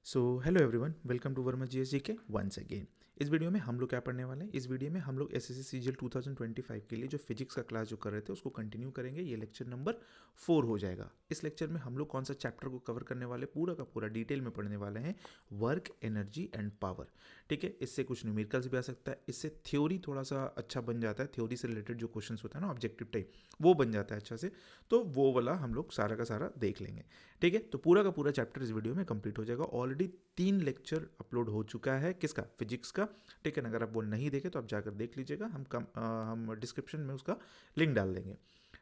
So hello everyone, welcome to Verma GSG के once again. इस video में हम लोग क्या पढ़ने वाले हैं? इस वीडियो में हम लोग एसएससी सीजीएल 2025 के लिए जो फिजिक्स का क्लास जो कर रहे थे उसको कंटिन्यू करेंगे। ये लेक्चर नंबर 4 हो जाएगा। इस लेक्चर में हम लोग कौन सा चैप्टर को कवर करने वाले, पूरा का पूरा डिटेल में पढ़ने वाले हैं, वर्क, एनर्जी एंड पावर। ठीक है, इससे कुछ न्यूमेरिकल्स भी आ सकता है, इससे थ्योरी थोड़ा सा अच्छा बन जाता है, थ्योरी से रिलेटेड जो क्वेश्चन होता है ना ऑब्जेक्टिव टाइप, वो बन जाता है अच्छा से। तो वो वाला हम लोग सारा का सारा देख लेंगे। ठीक है, तो पूरा का पूरा चैप्टर इस वीडियो में कंप्लीट हो जाएगा। ऑलरेडी 3 लेक्चर अपलोड हो चुका है, किसका? फिजिक्स का। ठीक है ना, अगर आप वो नहीं देखे तो आप जाकर देख लीजिएगा, हम डिस्क्रिप्शन में उसका लिंक डाल देंगे।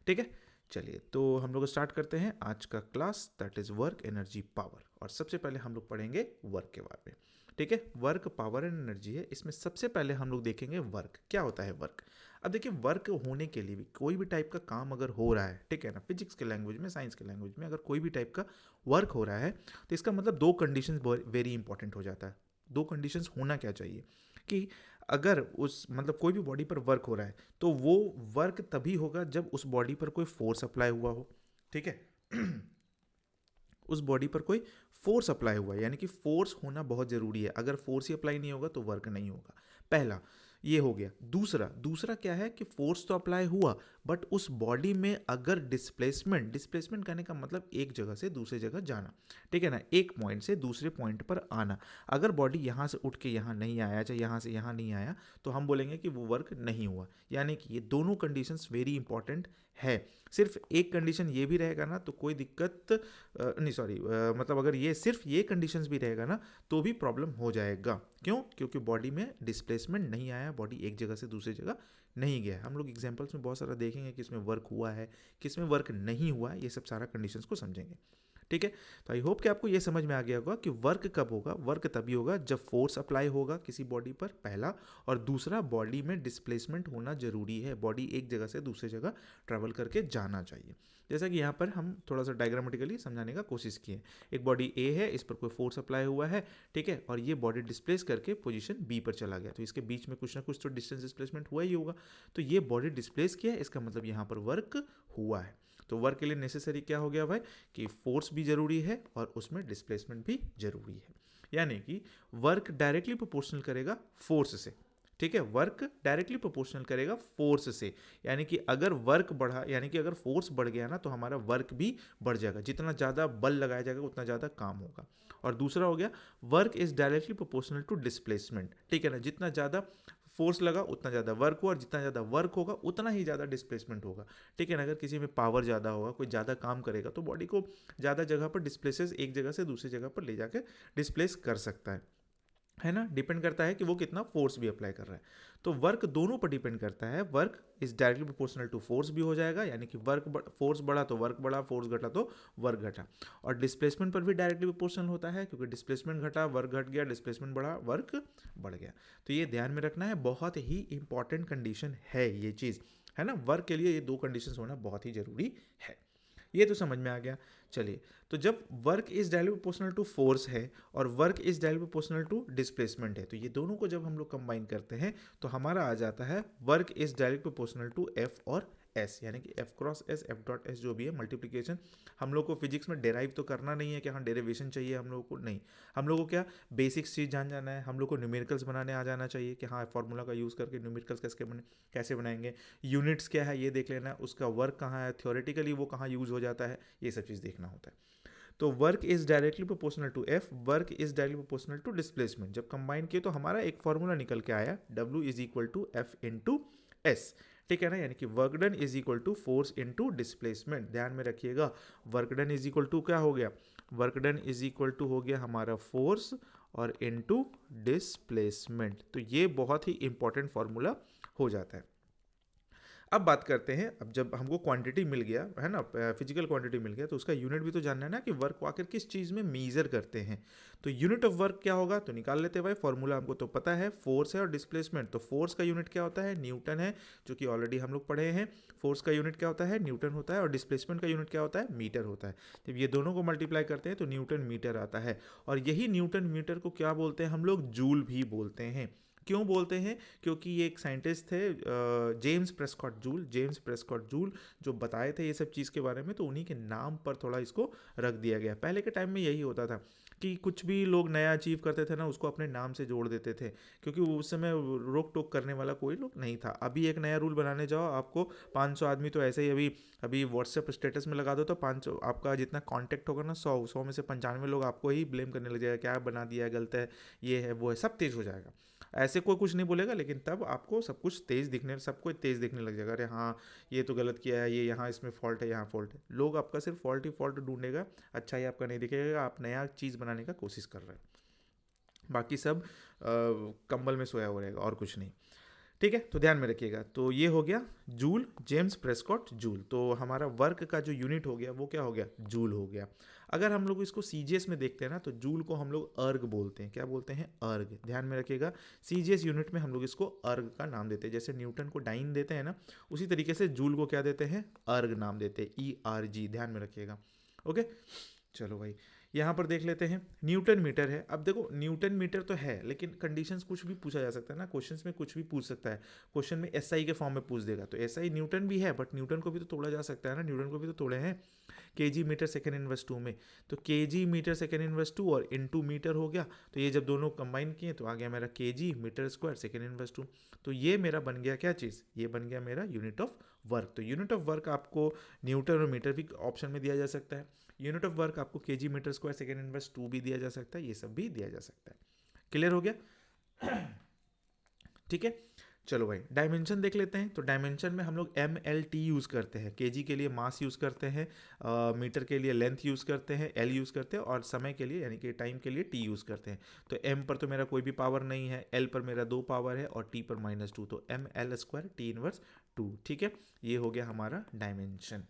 ठीक है, चलिए तो हम लोग स्टार्ट करते हैं आज का class, that is work, energy, power. और सबसे पहले हम लोग पढ़ेंगे वर्क के बारे में। ठीक है, वर्क, पावर एंड एनर्जी है। इसमें सबसे पहले हम लोग देखेंगे वर्क, क्या होता है वर्क। अब देखिए, वर्क होने के लिए भी कोई भी टाइप का काम अगर हो रहा है, ठीक है ना, फिजिक्स के लैंग्वेज में, साइंस के लैंग्वेज में, अगर कोई भी टाइप का वर्क हो रहा है तो इसका मतलब 2 कंडीशंस वेरी इंपॉर्टेंट हो जाता है। 2 कंडीशंस होना क्या चाहिए कि अगर उस मतलब कोई भी बॉडी पर वर्क हो रहा है तो वो वर्क तभी होगा जब उस बॉडी पर कोई फोर्स अप्लाई हुआ हो। ठीक है उस बॉडी पर कोई फोर्स अप्लाई हुआ है, यानी कि फोर्स होना बहुत ज़रूरी है। अगर फोर्स ही अप्लाई नहीं होगा तो वर्क नहीं होगा। पहला ये हो गया। दूसरा दूसरा क्या है कि फोर्स तो अप्लाई हुआ, बट उस बॉडी में अगर डिस्प्लेसमेंट, डिस्प्लेसमेंट करने का मतलब एक जगह से दूसरी जगह जाना, ठीक है ना, एक पॉइंट से दूसरे पॉइंट पर आना। अगर बॉडी यहाँ से उठ के यहाँ नहीं आया, चाहे यहाँ से यहाँ नहीं आया, तो हम बोलेंगे कि वो वर्क नहीं हुआ। यानी कि ये दोनों कंडीशंस वेरी इंपॉर्टेंट है। सिर्फ एक कंडीशन ये भी रहेगा ना तो कोई दिक्कत नहीं, सॉरी, मतलब अगर ये सिर्फ ये कंडीशंस भी रहेगा ना तो भी प्रॉब्लम हो जाएगा। क्यों? क्योंकि बॉडी में डिस्प्लेसमेंट नहीं आया, बॉडी एक जगह से दूसरी जगह नहीं गया। हम लोग एग्जांपल्स में बहुत सारा देखेंगे कि इसमें वर्क हुआ है, किसमें वर्क नहीं हुआ है, ये सब सारा कंडीशंस को समझेंगे। ठीक है, तो आई होप कि आपको ये समझ में आ गया होगा कि वर्क कब होगा। वर्क तभी होगा जब फोर्स अप्लाई होगा किसी बॉडी पर, पहला, और दूसरा बॉडी में डिस्प्लेसमेंट होना जरूरी है। बॉडी एक जगह से दूसरी जगह ट्रैवल करके जाना चाहिए। जैसा कि यहाँ पर हम थोड़ा सा डायग्रामेटिकली समझाने का कोशिश किए। एक बॉडी ए है, इस पर कोई फोर्स अप्लाई हुआ है, ठीक है, और ये बॉडी डिस्प्लेस करके पोजीशन बी पर चला गया, तो इसके बीच में कुछ ना कुछ तो डिस्टेंस डिस्प्लेसमेंट हुआ ही होगा। तो ये बॉडी डिस्प्लेस किया है, इसका मतलब यहाँ पर वर्क हुआ है। तो वर्क के लिए नेसेसरी क्या हो गया भाई कि फोर्स भी जरूरी है और उसमें डिस्प्लेसमेंट भी जरूरी है। यानी कि वर्क डायरेक्टली प्रोपोर्शनल करेगा फोर्स से। ठीक है, वर्क डायरेक्टली प्रोपोर्शनल करेगा फोर्स से। यानी कि अगर वर्क बढ़ा, यानी कि अगर फोर्स बढ़ गया ना तो हमारा वर्क भी बढ़ जाएगा। जितना ज़्यादा बल लगाया जाएगा उतना ज़्यादा काम होगा। और दूसरा हो गया, work is directly proportional to displacement. ठीक है ना, जितना ज़्यादा फोर्स लगा उतना ज़्यादा वर्क हुआ, और जितना ज़्यादा वर्क होगा उतना ही ज़्यादा डिस्प्लेसमेंट होगा। ठीक है ना, अगर किसी में पावर ज़्यादा होगा, कोई ज़्यादा काम करेगा तो बॉडी को ज़्यादा जगह पर डिस्प्लेसेस, एक जगह से दूसरी जगह पर ले जाकर डिस्प्लेस कर सकता है ना। डिपेंड करता है कि वो कितना फोर्स भी अप्लाई कर रहा है। तो वर्क दोनों पर डिपेंड करता है। Work is directly proportional to force भी हो जाएगा, यानी कि फोर्स बढ़ा तो वर्क बढ़ा, फोर्स घटा तो वर्क घटा। और डिस्प्लेसमेंट पर भी डायरेक्टली प्रोपोर्शनल होता है, क्योंकि डिस्प्लेसमेंट घटा वर्क घट गया, डिस्प्लेसमेंट बढ़ा वर्क बढ़ गया। तो ये ध्यान में रखना है, बहुत ही इंपॉर्टेंट कंडीशन है ये चीज़, है ना। वर्क के लिए ये 2 कंडीशन होना बहुत ही जरूरी है। ये तो समझ में आ गया। चलिए, तो जब work is directly proportional to force है और work is directly proportional to displacement है, तो ये दोनों को जब हम लोग कंबाइन करते हैं तो हमारा आ जाता है work is direct proportional to F और एस, यानी कि F cross S, F dot S जो भी है मल्टीप्लीकेशन। हम लोग को फिजिक्स में डेराइव तो करना नहीं है कि हाँ डेरिवेशन चाहिए हम लोगों को, नहीं। हम लोग को क्या बेसिक्स चीज़ जान जाना है। हम लोग को न्यूमेरिकल्स बनाने आ जाना चाहिए कि हाँ फार्मूला का यूज़ करके न्यूमेरिकल्स कैसे बनाएंगे, यूनिट्स क्या है ये देख लेना है, उसका वर्क कहाँ है, थ्योरेटिकली वो कहाँ यूज़ हो जाता है, ये सब चीज़ देखना होता है। तो work is directly proportional to F, work is directly proportional to displacement. जब कंबाइन किए तो हमारा एक फॉर्मूला निकल के आया, W is equal to F into S. ठीक है ना, यानी कि work done is equal to force into displacement. ध्यान में रखिएगा, work done is equal to क्या हो गया, work done is equal to हो गया हमारा फोर्स और इंटू डिस्प्लेसमेंट। तो ये बहुत ही इंपॉर्टेंट फॉर्मूला हो जाता है। अब बात करते हैं, अब जब हमको क्वांटिटी मिल गया है ना, फिजिकल क्वांटिटी मिल गया, तो उसका यूनिट भी तो जानना है ना कि वर्क को आखिर किस चीज़ में मेजर करते हैं। तो यूनिट ऑफ वर्क क्या होगा, तो निकाल लेते हैं भाई। फॉर्मूला हमको तो पता है, फोर्स है और डिस्प्लेसमेंट। तो फोर्स का यूनिट क्या होता है, न्यूटन है, जो कि ऑलरेडी हम लोग पढ़े हैं। फोर्स का यूनिट क्या होता है, न्यूटन होता है, और डिस्प्लेसमेंट का यूनिट क्या होता है, मीटर होता है। जब ये दोनों को मल्टीप्लाई करते हैं तो न्यूटन मीटर आता है। और यही न्यूटन मीटर को क्या बोलते हैं हम लोग, जूल भी बोलते हैं। क्यों बोलते हैं, क्योंकि ये एक साइंटिस्ट थे James Prescott joule, James Prescott joule, जो बताए थे ये सब चीज़ के बारे में, तो उन्हीं के नाम पर थोड़ा इसको रख दिया गया। पहले के टाइम में यही होता था कि कुछ भी लोग नया अचीव करते थे ना उसको अपने नाम से जोड़ देते थे, क्योंकि उस समय रोक टोक करने वाला कोई लोग नहीं था। अभी एक नया रूल बनाने जाओ, आपको 500 आदमी तो ऐसे ही अभी अभी व्हाट्सएप स्टेटस में लगा दो तो 500 आपका जितना कांटेक्ट होगा ना 100 में से 95 लोग आपको ही ब्लेम करने लग जाएगा, क्या बना दिया है, गलत है, ये है वो है, सब तेज हो जाएगा। ऐसे कोई कुछ नहीं बोलेगा, लेकिन तब आपको सब कुछ तेज दिखने, सबको तेज दिखने लग जाएगा, अरे हाँ ये तो गलत किया है, ये यहाँ इसमें फॉल्ट है, यहाँ फॉल्ट है। लोग आपका सिर्फ फॉल्ट ही फॉल्ट ढूंढेगा, अच्छा ही आपका नहीं दिखेगा, आप नया चीज़ बनाने का कोशिश कर रहे हैं, बाकी सब कंबल में सोया हुआ रहेगा और कुछ नहीं। ठीक है, तो ध्यान में रखिएगा। तो ये हो गया जूल, जेम्स प्रेस्कॉट जूल। तो हमारा वर्क का जो यूनिट हो गया वो क्या हो गया, जूल हो गया। अगर हम लोग इसको सीजीएस में देखते हैं ना तो जूल को हम लोग अर्ग बोलते हैं, क्या बोलते हैं, अर्ग। ध्यान में रखिएगा, सीजीएस यूनिट में हम लोग इसको अर्ग का नाम देते हैं। जैसे न्यूटन को डाइन देते हैं ना, उसी तरीके से जूल को क्या देते हैं, अर्ग नाम देते हैं, ERG। ध्यान में रखिएगा। ओके, चलो भाई यहाँ पर देख लेते हैं, न्यूटन मीटर है। अब देखो न्यूटन मीटर तो है, लेकिन कंडीशंस कुछ भी पूछा जा सकता है ना, क्वेश्चंस में कुछ भी पूछ सकता है। क्वेश्चन में एसआई के फॉर्म में पूछ देगा, तो एसआई न्यूटन भी है, बट न्यूटन को भी तो तोड़ा जा सकता है ना, न्यूटन को भी तो तोड़े हैं केजी मीटर सेकेंड इनवर्स 2 में। तो केजी मीटर सेकेंड इनवर्स 2 और इनटू मीटर हो गया, तो ये जब दोनों कंबाइन किए तो आ गया मेरा KG metre square second inverse 2। तो ये मेरा बन गया क्या चीज़, ये बन गया मेरा यूनिट ऑफ वर्क। तो यूनिट ऑफ वर्क आपको न्यूटन और मीटर भी ऑप्शन में दिया जा सकता है, यूनिट ऑफ वर्क आपको KG metre square second inverse 2 भी दिया जा सकता है, ये सब भी दिया जा सकता है। क्लियर हो गया? ठीक है, चलो भाई डायमेंशन देख लेते हैं। तो डायमेंशन में हम लोग MLT यूज़ करते हैं, केजी के लिए मास यूज़ करते हैं, मीटर के लिए लेंथ यूज़ करते हैं, L यूज़ करते हैं, और समय के लिए यानी कि टाइम के लिए T यूज़ करते हैं। तो M पर तो मेरा कोई भी पावर नहीं है, L पर मेरा 2 पावर है, और T पर -2, तो ML स्क्वायर T इनवर्स 2। ठीक है, ये हो गया हमारा डायमेंशन।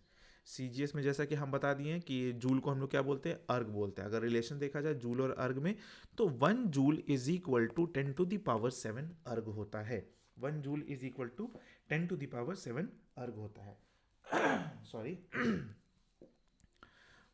सीजीएस में जैसा कि हम बता दिए कि जूल को हम लोग क्या बोलते हैं, अर्ग बोलते हैं। अगर रिलेशन देखा जाए जूल और अर्ग में, तो 1 joule is equal to 10⁻7 erg होता है। 1 joule is equal to 10⁻7 erg होता है। Sorry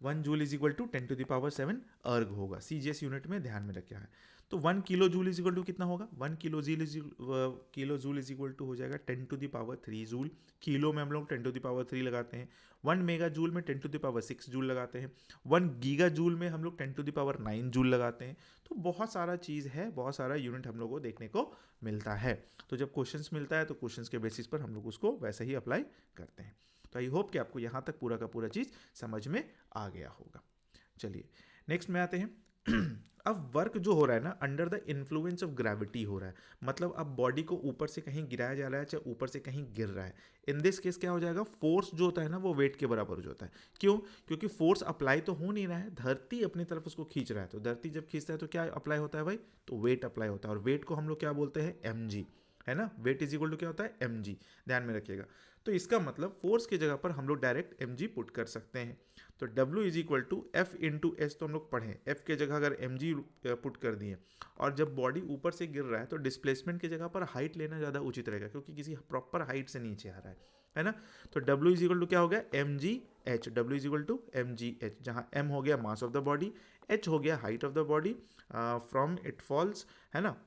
1 joule is equal to 10⁻7 erg होगा सीजीएस यूनिट में, ध्यान में रखा है। तो 1 kilo joule is equal to कितना होगा, 1 kilo joule is equal to हो जाएगा 10⁻3 जूल। किलो में हम लोग 10⁻3 लगाते हैं। 1 मेगा जूल में 10⁻6 जूल लगाते हैं। 1 गीगा जूल में हम लोग 10⁻9 जूल लगाते हैं। तो बहुत सारा चीज़ है, बहुत सारा यूनिट हम लोग को देखने को मिलता है। तो जब क्वेश्चंस मिलता है तो क्वेश्चंस के बेसिस पर हम लोग उसको वैसे ही अप्लाई करते हैं। तो आई होप कि आपको यहाँ तक पूरा का पूरा चीज़ समझ में आ गया होगा। चलिए नेक्स्ट में आते हैं। अब वर्क जो हो रहा है ना, under the influence of gravity हो रहा है, मतलब अब बॉडी को ऊपर से कहीं गिराया जा रहा है, चाहे ऊपर से कहीं गिर रहा है। इन दिस केस क्या हो जाएगा, फोर्स जो होता है ना वो वेट के बराबर हो जाता है। क्यों, क्योंकि फोर्स अप्लाई तो हो नहीं रहा है, धरती अपनी तरफ उसको खींच रहा है। तो धरती जब खींचता है तो क्या अप्लाई होता है भाई, तो वेट अप्लाई होता है। और वेट को हम लोग क्या बोलते हैं, mg, है ना। वेट इज इक्वल टू क्या होता है, mg, ध्यान में रखिएगा। तो इसका मतलब फोर्स की जगह पर हम लोग डायरेक्ट mg पुट कर सकते हैं। तो W is equal to F into S, तो हम लोग पढ़ें F के जगह अगर mg पुट कर दिए, और जब बॉडी ऊपर से गिर रहा है तो डिस्प्लेसमेंट की जगह पर हाइट लेना ज़्यादा उचित रहेगा, क्योंकि किसी प्रॉपर हाइट से नीचे आ रहा है ना। तो W इज इक्वल टू क्या हो गया, mgh। W is equal to mgh, जहाँ m हो गया mass of the body, h हो गया height of the body from it falls, है ना।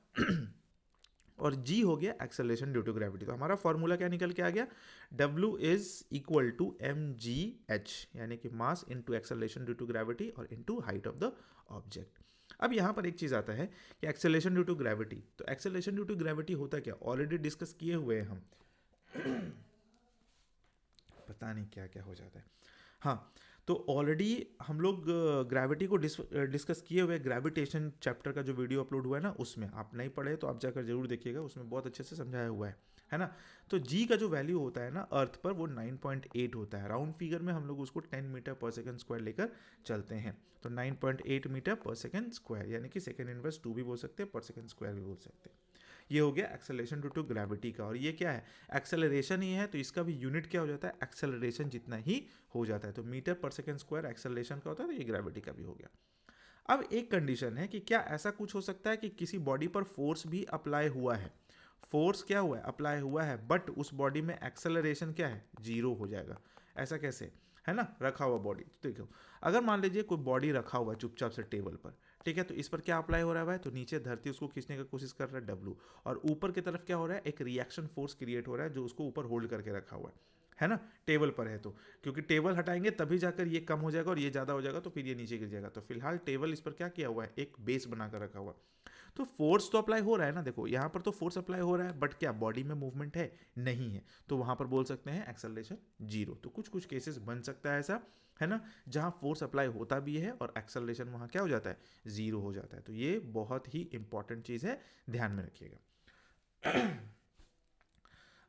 और g हो गया एक्सेलरेशन ड्यू टू ग्रेविटी। तो हमारा फॉर्मूला क्या निकल के आ गया, W is equal to mgh, यानी कि mass into acceleration due to gravity और into height of the object. अब यहाँ पर एक चीज़ आता है कि एक्सेलरेशन ड्यू टू ग्रेविटी, तो एक्सेलरेशन ड्यू टू ग्रेविटी होता क्या, ऑलरेडी डिस्कस किए हुए हैं हम। पता नहीं क्या क्या हो जाता है। हाँ, तो ऑलरेडी हम लोग ग्रेविटी को डिस्कस किए हुए, ग्रेविटेशन चैप्टर का जो वीडियो अपलोड हुआ है ना, उसमें आप नहीं पढ़े तो आप जाकर जरूर देखिएगा, उसमें बहुत अच्छे से समझाया हुआ है ना। तो जी का जो वैल्यू होता है ना अर्थ पर, वो 9.8 होता है। राउंड फिगर में हम लोग उसको 10 मीटर पर सेकंड स्क्वायर लेकर चलते हैं। तो 9.8 मीटर पर सेकंड स्क्वायर, यानी कि सेकंड इनवर्स 2 भी बोल सकते हैं, पर सेकंड स्क्वायर भी बोल सकते हैं। ये हो गया एक्सेलरेशन ड्यू टू ग्रेविटी का। और ये क्या है, एक्सेलरेशन ही है, तो इसका भी यूनिट क्या हो जाता है, एक्सेलरेशन जितना ही हो जाता है। तो मीटर पर सेकंड स्क्वायर एक्सेलरेशन का होता है, तो ये ग्रेविटी का भी हो गया। अब एक कंडीशन है कि क्या ऐसा कुछ हो सकता है कि किसी बॉडी पर फोर्स भी अप्लाई हुआ है, फोर्स क्या हुआ है, अप्लाई हुआ है, बट उस बॉडी में एक्सेलरेशन क्या है, 0 हो जाएगा। ऐसा कैसे, है ना, रखा हुआ बॉडी। तो देखो अगर मान लीजिए कोई बॉडी रखा हुआ है चुपचाप से टेबल पर, ठीक है, तो इस पर क्या अप्लाई हो रहा है भाई, तो नीचे धरती उसको खींचने की कोशिश कर रहा है W, और ऊपर की तरफ क्या हो रहा है, एक रिएक्शन फोर्स क्रिएट हो रहा है जो उसको ऊपर होल्ड करके रखा हुआ है। है ना, टेबल पर है तो, क्योंकि टेबल हटाएंगे तभी जाकर ये कम हो जाएगा और ये ज़्यादा हो जाएगा तो फिर ये नीचे गिर जाएगा। तो फिलहाल टेबल इस पर क्या किया हुआ है, एक बेस बनाकर रखा हुआ। तो फोर्स तो अप्लाई हो रहा है ना, देखो यहाँ पर तो फोर्स अप्लाई हो रहा है, बट क्या बॉडी में मूवमेंट है, नहीं है, तो वहां पर बोल सकते हैं एक्सेलरेशन जीरो। तो कुछ कुछ केसेस बन सकता है ऐसा, है ना, जहां फोर्स अप्लाई होता भी है और एक्सेलरेशन वहां क्या हो जाता है, जीरो हो जाता है। तो ये बहुत ही इंपॉर्टेंट चीज़ है, ध्यान में रखिएगा।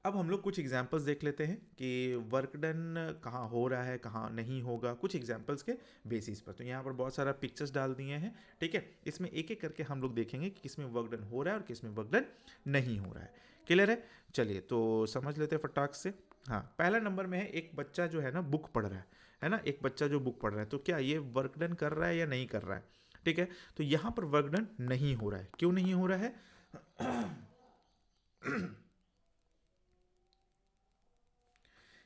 अब हम लोग कुछ एग्जाम्पल्स देख लेते हैं कि वर्क डन कहाँ हो रहा है, कहाँ नहीं होगा, कुछ एग्जाम्पल्स के बेसिस पर। तो यहाँ पर बहुत सारा पिक्चर्स डाल दिए हैं, ठीक है, इसमें एक एक करके हम लोग देखेंगे कि किस में वर्क डन हो रहा है और किस में वर्क डन नहीं हो रहा है। क्लियर है, चलिए तो समझ लेते हैं फटाक से। हाँ, पहला नंबर में है एक बच्चा जो है ना बुक पढ़ रहा है ना, एक बच्चा जो बुक पढ़ रहा है, तो क्या ये वर्क डन कर रहा है या नहीं कर रहा है, ठीक है। तो यहाँ पर वर्क डन नहीं हो रहा है, क्यों नहीं हो रहा है?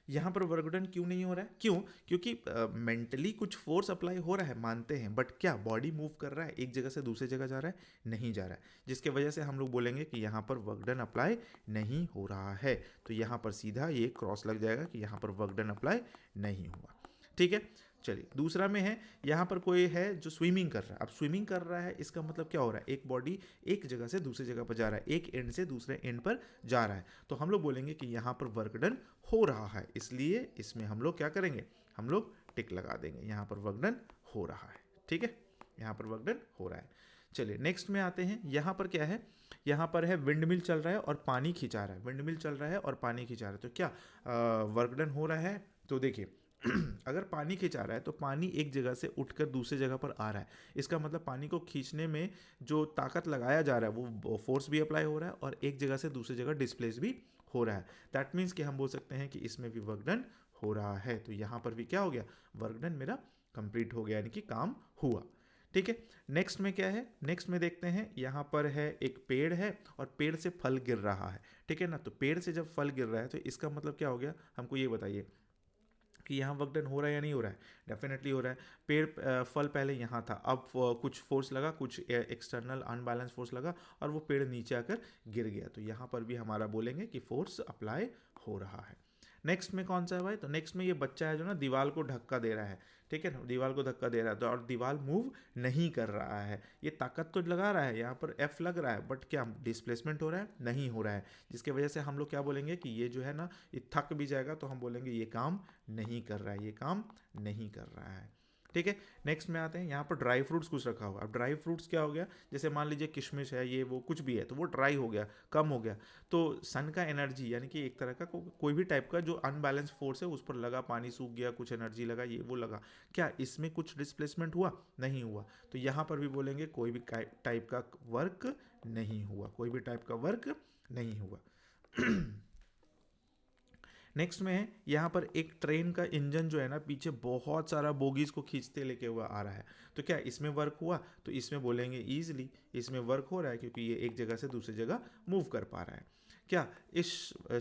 यहाँ पर वर्क डन क्यों नहीं हो रहा है, क्यों, क्योंकि मेंटली कुछ फोर्स अप्लाई हो रहा है मानते हैं, बट क्या बॉडी मूव कर रहा है, एक जगह से दूसरी जगह जा रहा है, नहीं जा रहा है, जिसके वजह से हम लोग बोलेंगे कि यहाँ पर वर्क डन अप्लाई नहीं हो रहा है। तो यहाँ पर सीधा ये क्रॉस लग जाएगा कि यहाँ पर वर्क डन अप्लाई नहीं हुआ, ठीक है। चलिए दूसरा में है, यहाँ पर कोई है जो स्विमिंग कर रहा है। अब स्विमिंग कर रहा है इसका मतलब क्या हो रहा है, एक बॉडी एक जगह से दूसरी जगह पर जा रहा है, एक एंड से दूसरे एंड पर जा रहा है। तो हम लोग बोलेंगे कि यहाँ पर वर्क डन हो रहा है, इसलिए इसमें हम लोग क्या करेंगे, हम लोग टिक लगा देंगे, यहाँ पर वर्क डन हो रहा है, ठीक है, यहाँ पर वर्क डन हो रहा है। चलिए नेक्स्ट में आते हैं, यहाँ पर क्या है, यहाँ पर है विंड मिल चल रहा है और पानी खिंचा रहा है, विंड मिल चल रहा है और पानी खिंचा रहा है, तो क्या वर्क डन हो रहा है। तो देखिए अगर पानी खिंचा रहा है तो पानी एक जगह से उठकर दूसरी जगह पर आ रहा है, इसका मतलब पानी को खींचने में जो ताकत लगाया जा रहा है वो फोर्स भी अप्लाई हो रहा है और एक जगह से दूसरी जगह डिस्प्लेस भी हो रहा है। दैट मीन्स कि हम बोल सकते हैं कि इसमें भी वर्क डन हो रहा है। तो यहाँ पर भी क्या हो गया, वर्क डन मेरा कंप्लीट हो गया, यानी कि काम हुआ, ठीक है। नेक्स्ट में क्या है, नेक्स्ट में देखते हैं, यहाँ पर है एक पेड़ है और पेड़ से फल गिर रहा है, ठीक है ना। तो पेड़ से जब फल गिर रहा है तो इसका मतलब क्या हो गया, हमको ये बताइए कि यहाँ वर्क डन हो रहा है या नहीं हो रहा है, डेफिनेटली हो रहा है। पेड़ फल पहले यहाँ था, अब कुछ फोर्स लगा, कुछ एक्सटर्नल अनबैलेंस फोर्स लगा और वो पेड़ नीचे आकर गिर गया। तो यहाँ पर भी हमारा बोलेंगे कि फोर्स अप्लाई हो रहा है। नेक्स्ट में कौन सा है भाई, तो नेक्स्ट में ये बच्चा है जो ना दीवार को धक्का दे रहा है, ठीक है ना, दीवार को धक्का दे रहा है तो और दीवार मूव नहीं कर रहा है, ये ताकत तो लगा रहा है, यहाँ पर एफ लग रहा है, बट क्या डिस्प्लेसमेंट हो रहा है, नहीं हो रहा है, जिसके वजह से हम लोग क्या बोलेंगे कि ये जो है ना ये थक भी जाएगा, तो हम बोलेंगे ये काम नहीं कर रहा है, ये काम नहीं कर रहा है, ठीक है। नेक्स्ट में आते हैं, यहाँ पर ड्राई फ्रूट्स कुछ रखा हुआ। अब ड्राई फ्रूट्स क्या हो गया, जैसे मान लीजिए किशमिश है, ये वो कुछ भी है, तो वो ड्राई हो गया, कम हो गया। तो सन का एनर्जी यानी कि एक तरह का कोई भी टाइप का जो अनबैलेंस फोर्स है उस पर लगा, पानी सूख गया, कुछ एनर्जी लगा, ये वो लगा, क्या इसमें कुछ डिस्प्लेसमेंट हुआ, नहीं हुआ। तो यहाँ पर भी बोलेंगे कोई भी टाइप का वर्क नहीं हुआ, कोई भी टाइप का वर्क नहीं हुआ। नेक्स्ट में है, यहाँ पर एक ट्रेन का इंजन जो है ना पीछे बहुत सारा बोगीज को खींचते लेके हुआ आ रहा है, तो क्या इसमें वर्क हुआ, तो इसमें बोलेंगे ईजिली इसमें वर्क हो रहा है, क्योंकि ये एक जगह से दूसरी जगह मूव कर पा रहा है। क्या इस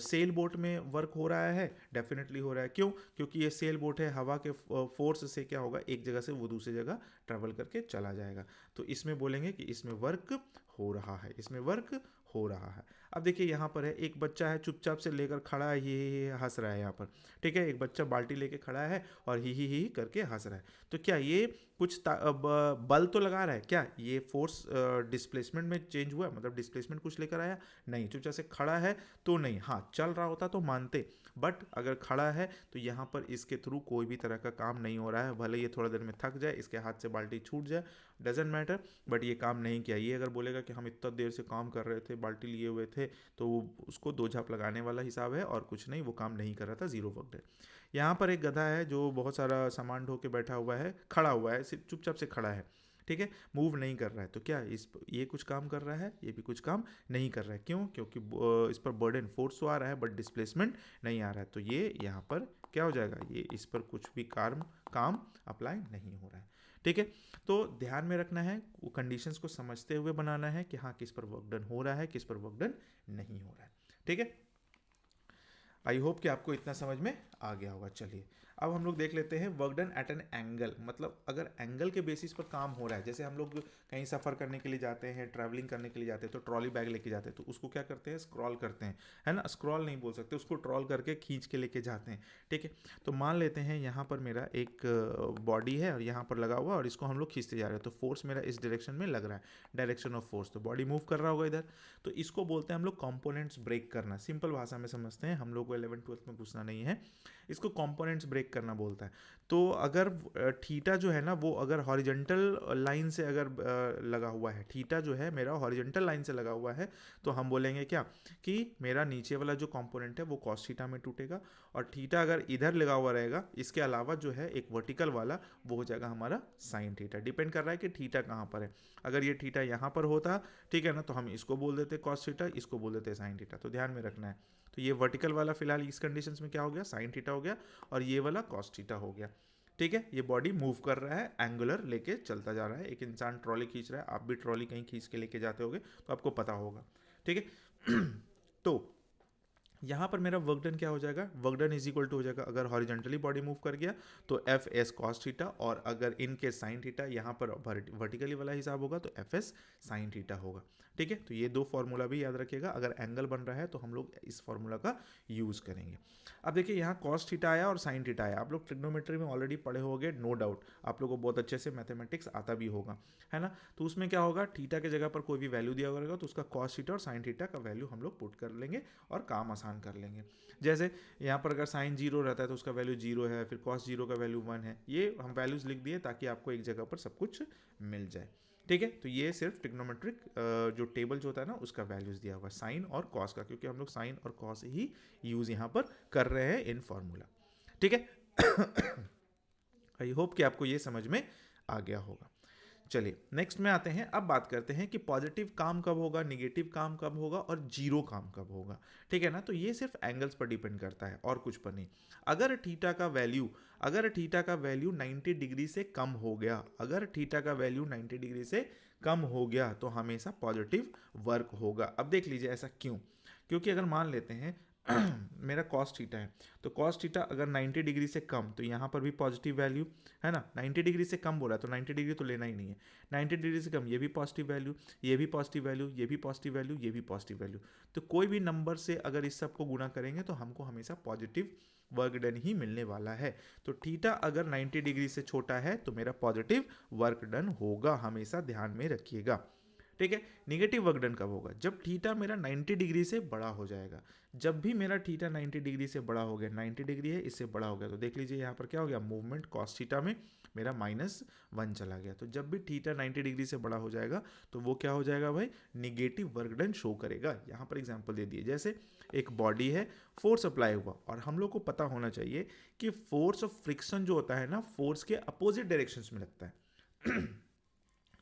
सेल बोट में वर्क हो रहा है, डेफिनेटली हो रहा है, क्यों, क्योंकि ये सेल बोट है, हवा के फोर्स से क्या होगा, एक जगह से वो दूसरी जगह ट्रेवल करके चला जाएगा। तो इसमें बोलेंगे कि इसमें वर्क हो रहा है, इसमें वर्क हो रहा है। अब देखिए यहाँ पर है एक बच्चा है चुपचाप से लेकर खड़ा है, ये हंस रहा है यहाँ पर, ठीक है, एक बच्चा बाल्टी लेके खड़ा है और ही करके हंस रहा है। तो क्या ये कुछ बल तो लगा रहा है, क्या ये फोर्स डिस्प्लेसमेंट में चेंज हुआ, मतलब डिस्प्लेसमेंट कुछ लेकर आया, नहीं, चुपचाप से खड़ा है तो नहीं, हाँ चल रहा होता तो मानते, बट अगर खड़ा है तो यहाँ पर इसके थ्रू कोई भी तरह का काम नहीं हो रहा है, भले ये थोड़ा देर में थक जाए, इसके हाथ से बाल्टी छूट जाए, डजेंट मैटर, बट ये काम नहीं किया। ये अगर बोलेगा कि हम इतना देर से काम कर रहे थे, बाल्टी लिए हुए थे, तो उसको दो झाप लगाने वाला हिसाब है और कुछ नहीं, वो काम नहीं कर रहा था, जीरो वर्क डे। यहाँ पर एक गधा है जो बहुत सारा सामान ढो के बैठा हुआ है, खड़ा हुआ है, सिर्फ चुपचाप से खड़ा है, ठीक है, मूव नहीं कर रहा है। तो क्या ये कुछ काम कर रहा है, ये भी कुछ काम नहीं कर रहा है, क्यों, क्योंकि इस पर बर्डन फोर्स तो आ रहा है बट डिस्प्लेसमेंट नहीं आ रहा है। तो ये यहाँ पर क्या हो जाएगा, ये इस पर कुछ भी काम अप्लाई नहीं हो रहा है, ठीक है। तो ध्यान में रखना है, वो कंडीशंस को समझते हुए बनाना है कि हाँ किस पर वर्क डन हो रहा है, किस पर वर्क डन नहीं हो रहा है, ठीक है। आई होप कि आपको इतना समझ में आ गया होगा। चलिए अब हम लोग देख लेते हैं work done at an angle, मतलब अगर एंगल के बेसिस पर काम हो रहा है, जैसे हम लोग कहीं सफ़र करने के लिए जाते हैं, ट्रैवलिंग करने के लिए जाते हैं, तो ट्रॉली बैग लेके जाते हैं, तो उसको क्या करते हैं, स्क्रॉल करते हैं, है ना, स्क्रॉल नहीं बोल सकते उसको, ट्रॉल करके खींच के लेके जाते हैं, ठीक है। तो मान लेते हैं यहाँ पर मेरा एक बॉडी है और यहाँ पर लगा हुआ और इसको हम लोग खींचते जा रहे हैं, तो फोर्स मेरा इस डायरेक्शन में लग रहा है, डायरेक्शन ऑफ फोर्स, तो बॉडी मूव कर रहा होगा इधर, तो इसको बोलते हैं हम लोग कंपोनेंट्स ब्रेक करना। सिंपल भाषा में समझते हैं, हम लोग को 11th-12th में पूछना नहीं है, इसको कंपोनेंट्स ब्रेक करना बोलता है। तो अगर थीटा जो है ना वो अगर हॉरिजॉन्टल लाइन से अगर लगा हुआ है, थीटा जो है मेरा हॉरिजॉन्टल लाइन से लगा हुआ है, तो हम बोलेंगे क्या कि मेरा नीचे वाला जो कंपोनेंट है वो कॉस थीटा में टूटेगा, और थीटा अगर इधर लगा हुआ रहेगा, इसके अलावा जो है एक वर्टिकल वाला वो हो जाएगा हमारा साइन थीटा। डिपेंड कर रहा है कि थीटा कहाँ पर है। अगर ये थीटा यहाँ पर होता, ठीक है ना, तो हम इसको बोल देते कॉस थीटा, इसको बोल देते साइन थीटा, तो ध्यान में रखना है। तो ये वर्टिकल वाला फिलहाल इस कंडीशन में क्या हो गया, साइन थीटा हो गया, और ये वाला कॉस थीटा हो गया, ठीक है। ये बॉडी मूव कर रहा है, एंगुलर लेके चलता जा रहा है, एक इंसान ट्रॉली खींच रहा है, आप भी ट्रॉली कहीं खींच के लेके जाते होगे तो आपको पता होगा, ठीक है। तो यहाँ पर मेरा वर्क डन क्या हो जाएगा, work done is equal to हो जाएगा, अगर हॉरिजॉन्टली बॉडी मूव कर गया तो एफ एस कॉस थीटा, और अगर इनके साइन थीटा यहाँ पर वर्टिकली वाला हिसाब होगा तो एफ एस साइन थीटा होगा, ठीक है। तो ये दो फॉर्मूला भी याद रखिएगा, अगर एंगल बन रहा है तो हम लोग इस फॉर्मूला का यूज़ करेंगे। अब देखिए यहाँ कॉस थीटा आया और साइन थीटा आया, आप लोग ट्रिग्नोमेट्री में ऑलरेडी पढ़े होंगे, नो डाउट आप लोग को बहुत अच्छे से मैथमेटिक्स आता भी होगा, है ना। तो उसमें क्या होगा, थीटा के जगह पर कोई भी वैल्यू दिया होगा तो उसका कॉस थीटा और साइन थीटा का वैल्यू हम लोग पुट कर लेंगे और काम आसान कर लेंगे। जैसे यहाँ पर अगर साइन 0 रहता है तो उसका वैल्यू 0 है, फिर कॉस 0 का वैल्यू 1 है, ये हम वैल्यूज लिख दिए ताकि आपको एक जगह पर सब कुछ मिल जाए, ठीक है। तो ये सिर्फ ट्रिग्नोमेट्रिक जो टेबल जो होता है ना उसका वैल्यूज दिया हुआ है साइन और कॉस का, क्योंकि हम लोग साइन और कॉस ही यूज यहाँ पर कर रहे हैं इन फॉर्मूला, ठीक है। आई होप कि आपको ये समझ में आ गया होगा। चलिए नेक्स्ट में आते हैं, अब बात करते हैं कि पॉजिटिव काम कब होगा, निगेटिव काम कब होगा और जीरो काम कब होगा, ठीक है ना। तो ये सिर्फ एंगल्स पर डिपेंड करता है और कुछ पर नहीं। अगर थीटा का वैल्यू 90 डिग्री से कम हो गया, अगर थीटा का वैल्यू 90 डिग्री से कम हो गया तो हमेशा पॉजिटिव वर्क होगा। अब देख लीजिए ऐसा क्यों, क्योंकि अगर मान लेते हैं मेरा कॉस थीटा है, तो कॉस थीटा अगर 90 डिग्री से कम, तो यहाँ पर भी पॉजिटिव वैल्यू है ना, 90 डिग्री से कम बोला तो 90 डिग्री तो लेना ही नहीं है, 90 डिग्री से कम ये भी पॉजिटिव वैल्यू, ये भी पॉजिटिव वैल्यू, ये भी पॉजिटिव वैल्यू, ये भी पॉजिटिव वैल्यू, तो कोई भी नंबर से अगर इस सब को गुणा करेंगे तो हमको हमेशा पॉजिटिव वर्क डन ही मिलने वाला है। तो थीटा अगर 90 डिग्री से छोटा है तो मेरा पॉजिटिव वर्क डन होगा, हमेशा ध्यान में रखिएगा, ठीक है। निगेटिव वर्क डन कब होगा, जब थीटा मेरा 90 डिग्री से बड़ा हो जाएगा। जब भी मेरा थीटा 90 डिग्री से बड़ा हो गया, 90 डिग्री है इससे बड़ा हो गया, तो देख लीजिए यहाँ पर क्या हो गया, मूवमेंट कॉस थीटा में मेरा -1 चला गया। तो जब भी थीटा 90 डिग्री से बड़ा हो जाएगा तो वो क्या हो जाएगा भाई, निगेटिव वर्क डन शो करेगा। यहाँ पर एग्जाम्पल दे दिए, जैसे एक बॉडी है, फोर्स अप्लाई हुआ, और हम लोग को पता होना चाहिए कि फोर्स ऑफ फ्रिक्शन जो होता है ना, फोर्स के अपोजिट डायरेक्शंस में लगता है।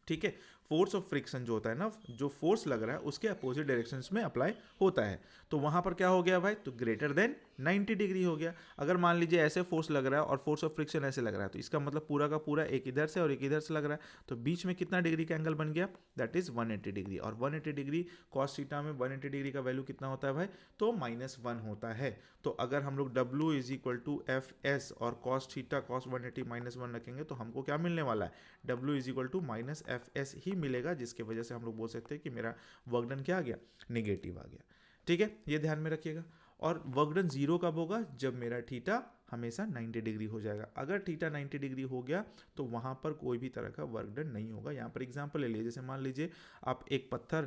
ठीक है, फोर्स ऑफ फ्रिक्शन जो होता है ना, जो फोर्स लग रहा है उसके अपोजिट डायरेक्शंस में अप्लाई होता है। तो वहां पर क्या हो गया भाई, तो ग्रेटर देन 90 डिग्री हो गया। अगर मान लीजिए ऐसे फोर्स लग रहा है और फोर्स ऑफ फ्रिक्शन ऐसे लग रहा है, तो इसका मतलब पूरा का पूरा एक इधर से और एक इधर से लग रहा है, तो बीच में कितना डिग्री का एंगल बन गया, दैट इज 180 डिग्री। और 180 डिग्री कॉस थीटा में 180 डिग्री का वैल्यू कितना होता है भाई, तो -1 होता है। तो अगर हम लोग W is equal to F S और कॉस थीटा कॉस 180 -1 रखेंगे तो हमको क्या मिलने वाला है, W is equal to -FS ही मिलेगा, जिसके वजह से हम लोग बोल सकते हैं कि मेरा वर्क डन क्या आ गया, नेगेटिव आ गया। ठीक है, ये ध्यान में रखिएगा। और वर्क डन 0 कब होगा, जब मेरा थीटा हमेशा 90 डिग्री हो जाएगा। अगर थीटा 90 डिग्री हो गया तो वहाँ पर कोई भी तरह का वर्क डन नहीं होगा। यहाँ पर एग्जांपल ले लीजिए, जैसे मान लीजिए आप एक पत्थर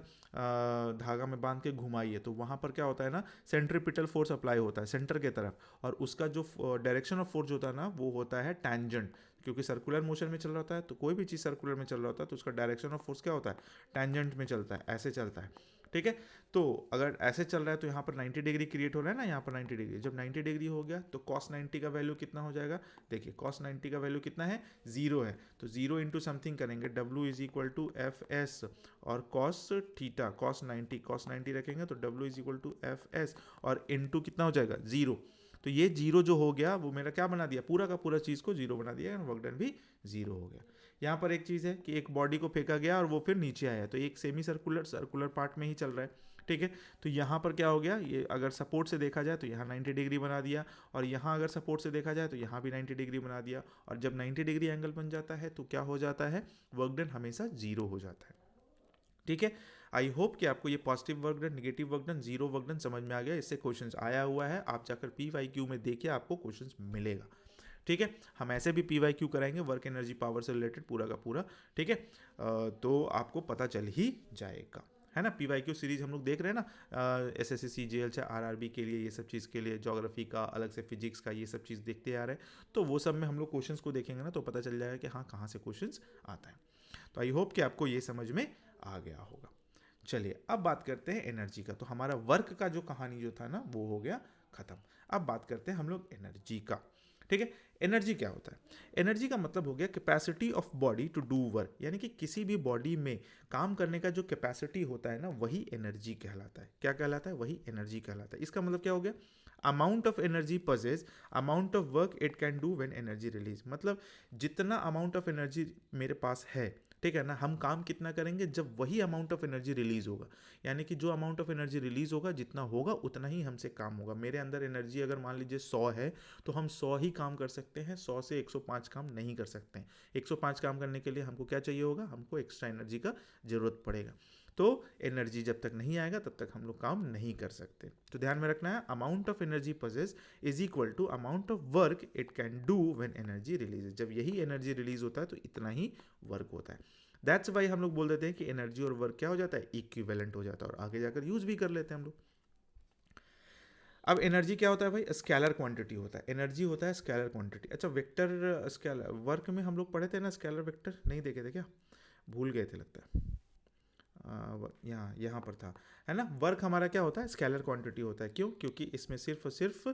धागा में बांध के घुमाइए, तो वहाँ पर क्या होता है ना, सेंट्रीपिटल फोर्स अप्लाई होता है सेंटर के तरफ, और उसका जो डायरेक्शन ऑफ फोर्स होता है ना वो होता है टैंजेंट, क्योंकि सर्कुलर मोशन में चल रहा होता है। तो कोई भी चीज़ सर्कुलर में चल रहा होता है तो उसका डायरेक्शन ऑफ फोर्स क्या होता है, टैंजेंट में चलता है, ऐसे चलता है। ठीक है, तो अगर ऐसे चल रहा है तो यहाँ पर 90 डिग्री क्रिएट हो रहा है ना, यहाँ पर 90 डिग्री, जब 90 डिग्री हो गया तो cos 90 का वैल्यू कितना हो जाएगा, देखिए cos 90 का वैल्यू कितना है, 0 है। तो 0 इंटू समथिंग करेंगे, W is equal to F S, और cos थीटा cos 90 रखेंगे तो W is equal to F S, और इंटू कितना हो जाएगा, 0। तो ये 0 जो हो गया वो मेरा क्या बना दिया, पूरा का पूरा चीज़ को 0 बना दिया, वर्क डन भी 0 हो गया। यहाँ पर एक चीज़ है कि एक बॉडी को फेंका गया और वो फिर नीचे आया, तो एक सेमी सर्कुलर पार्ट में ही चल रहा है, ठीक है। तो यहाँ पर क्या हो गया, ये अगर सपोर्ट से देखा जाए तो यहाँ 90 डिग्री बना दिया, और यहाँ अगर सपोर्ट से देखा जाए तो यहाँ भी 90 डिग्री बना दिया, और जब 90 डिग्री एंगल बन जाता है तो क्या हो जाता है, वर्क डन हमेशा जीरो हो जाता है, ठीक है। आई होप कि आपको ये positive work done, negative work done, zero work done समझ में आ गया। इससे क्वेश्चंस आया हुआ है, आप जाकर PYQ में देखिए, आपको क्वेश्चंस मिलेगा, ठीक है। हम ऐसे भी PYQ कराएंगे वर्क एनर्जी पावर से रिलेटेड पूरा का पूरा, ठीक है। तो आपको पता चल ही जाएगा, है ना। PYQ सीरीज हम लोग देख रहे हैं ना, SSC CGL चाहे RRB के लिए, ये सब चीज़ के लिए, ज्योग्राफी का अलग से, फिजिक्स का, ये सब चीज़ देखते आ रहे हैं, तो वो सब में हम लोग क्वेश्चंस को देखेंगे ना तो पता चल जाएगा कि हाँ कहाँ से क्वेश्चंस आता है। तो आई होप कि आपको ये समझ में आ गया होगा। चलिए अब बात करते हैं एनर्जी का। तो हमारा वर्क का जो कहानी जो था ना वो हो गया खत्म। अब बात करते हैं हम लोग एनर्जी का, ठीक है। एनर्जी क्या होता है, एनर्जी का मतलब हो गया capacity of body to do work, यानी कि किसी भी बॉडी में काम करने का जो कैपेसिटी होता है ना वही एनर्जी कहलाता है। क्या कहलाता है, वही एनर्जी कहलाता है। इसका मतलब क्या हो गया, amount of energy possess amount of work it can do when energy release, मतलब जितना अमाउंट ऑफ एनर्जी मेरे पास है, ठीक है ना, हम काम कितना करेंगे जब वही अमाउंट ऑफ एनर्जी रिलीज होगा, यानी कि जो अमाउंट ऑफ एनर्जी रिलीज होगा जितना होगा उतना ही हमसे काम होगा। मेरे अंदर एनर्जी अगर मान लीजिए 100 है तो हम 100 ही काम कर सकते हैं, 100 से 105 काम नहीं कर सकते हैं। 105 काम करने के लिए हमको क्या चाहिए होगा, हमको एक्स्ट्रा एनर्जी का जरूरत पड़ेगा। तो एनर्जी जब तक नहीं आएगा तब तक हम लोग काम नहीं कर सकते। तो ध्यान में रखना है, amount of energy possess is equal to amount of work it can do when energy release. जब यही एनर्जी रिलीज होता है तो इतना ही वर्क होता है। दैट्स वाई हम लोग बोल देते हैं कि एनर्जी और वर्क क्या हो जाता है, इक्विवेलेंट हो जाता है, और आगे जाकर यूज भी कर लेते हैं हम लोग। अब एनर्जी क्या होता है भाई, स्केलर क्वांटिटी होता है। एनर्जी होता है स्केलर क्वांटिटी। अच्छा वेक्टर स्केलर, वर्क में हम लोग पढ़े थे ना स्केलर वेक्टर, नहीं देखे थे क्या, भूल गए थे लगता है, यहाँ पर था, है ना। वर्क हमारा क्या होता है, स्केलर क्वांटिटी होता है। क्यों, क्योंकि इसमें सिर्फ और सिर्फ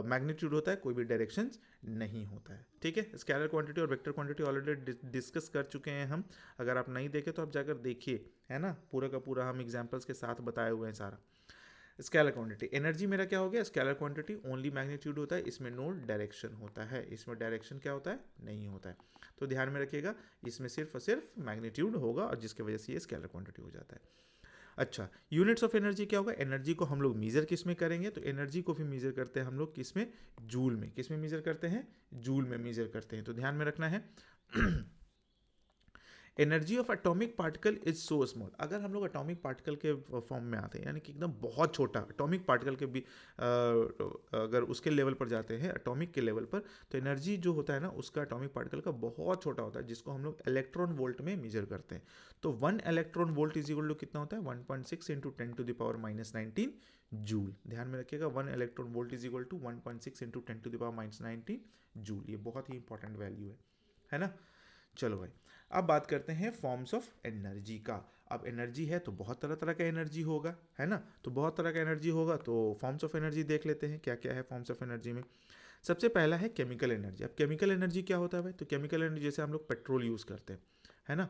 मैग्नीट्यूड होता है, कोई भी डायरेक्शंस नहीं होता है, ठीक है। स्केलर क्वांटिटी और वेक्टर क्वांटिटी ऑलरेडी डिस्कस कर चुके हैं हम, अगर आप नहीं देखे तो आप जाकर देखिए, है ना, पूरा का पूरा हम एग्जाम्पल्स के साथ बताए हुए हैं सारा। स्केलर क्वांटिटी, एनर्जी मेरा क्या हो गया, स्केलर क्वांटिटी, ओनली मैग्नीट्यूड होता है, इसमें नो डायरेक्शन होता है, इसमें डायरेक्शन क्या होता है, नहीं होता है। तो ध्यान में रखिएगा, इसमें सिर्फ और सिर्फ मैग्नीट्यूड होगा और जिसकी वजह से ये स्केलर क्वांटिटी हो जाता है। अच्छा, यूनिट्स ऑफ एनर्जी क्या होगा, एनर्जी को हम लोग मीज़र किस में करेंगे, तो एनर्जी को भी मीज़र करते हैं हम लोग किस में, जूल में। किस में मीज़र करते हैं, जूल में मीज़र करते हैं। तो ध्यान में रखना है energy of atomic particle is so small. अगर हम लोग एटॉमिक पार्टिकल के फॉर्म में आते हैं, यानी कि एकदम बहुत छोटा एटॉमिक पार्टिकल के भी अगर उसके लेवल पर जाते हैं, एटॉमिक के लेवल पर, तो एनर्जी जो होता है ना उसका एटॉमिक पार्टिकल का बहुत छोटा होता है, जिसको हम लोग इलेक्ट्रॉन वोल्ट में मेजर करते हैं। तो 1 electron volt is equal to कितना होता है, 1.6 इंटू 10⁻⁻19 जूल। ध्यान में रखिएगा, 1 electron volt is equal to 1.6 into 10⁻⁻19 joule. ये बहुत ही इंपॉर्टेंट वैल्यू है ना। चलो भाई, अब बात करते हैं फॉर्म्स ऑफ एनर्जी का। अब एनर्जी है तो बहुत तरह तरह का एनर्जी होगा, है ना, तो बहुत तरह का एनर्जी होगा, तो फॉर्म्स ऑफ एनर्जी देख लेते हैं क्या क्या है फॉर्म्स ऑफ एनर्जी में। सबसे पहला है केमिकल एनर्जी। अब केमिकल एनर्जी क्या होता है भाई, तो केमिकल एनर्जी जैसे हम लोग पेट्रोल यूज़ करते हैं, है ना,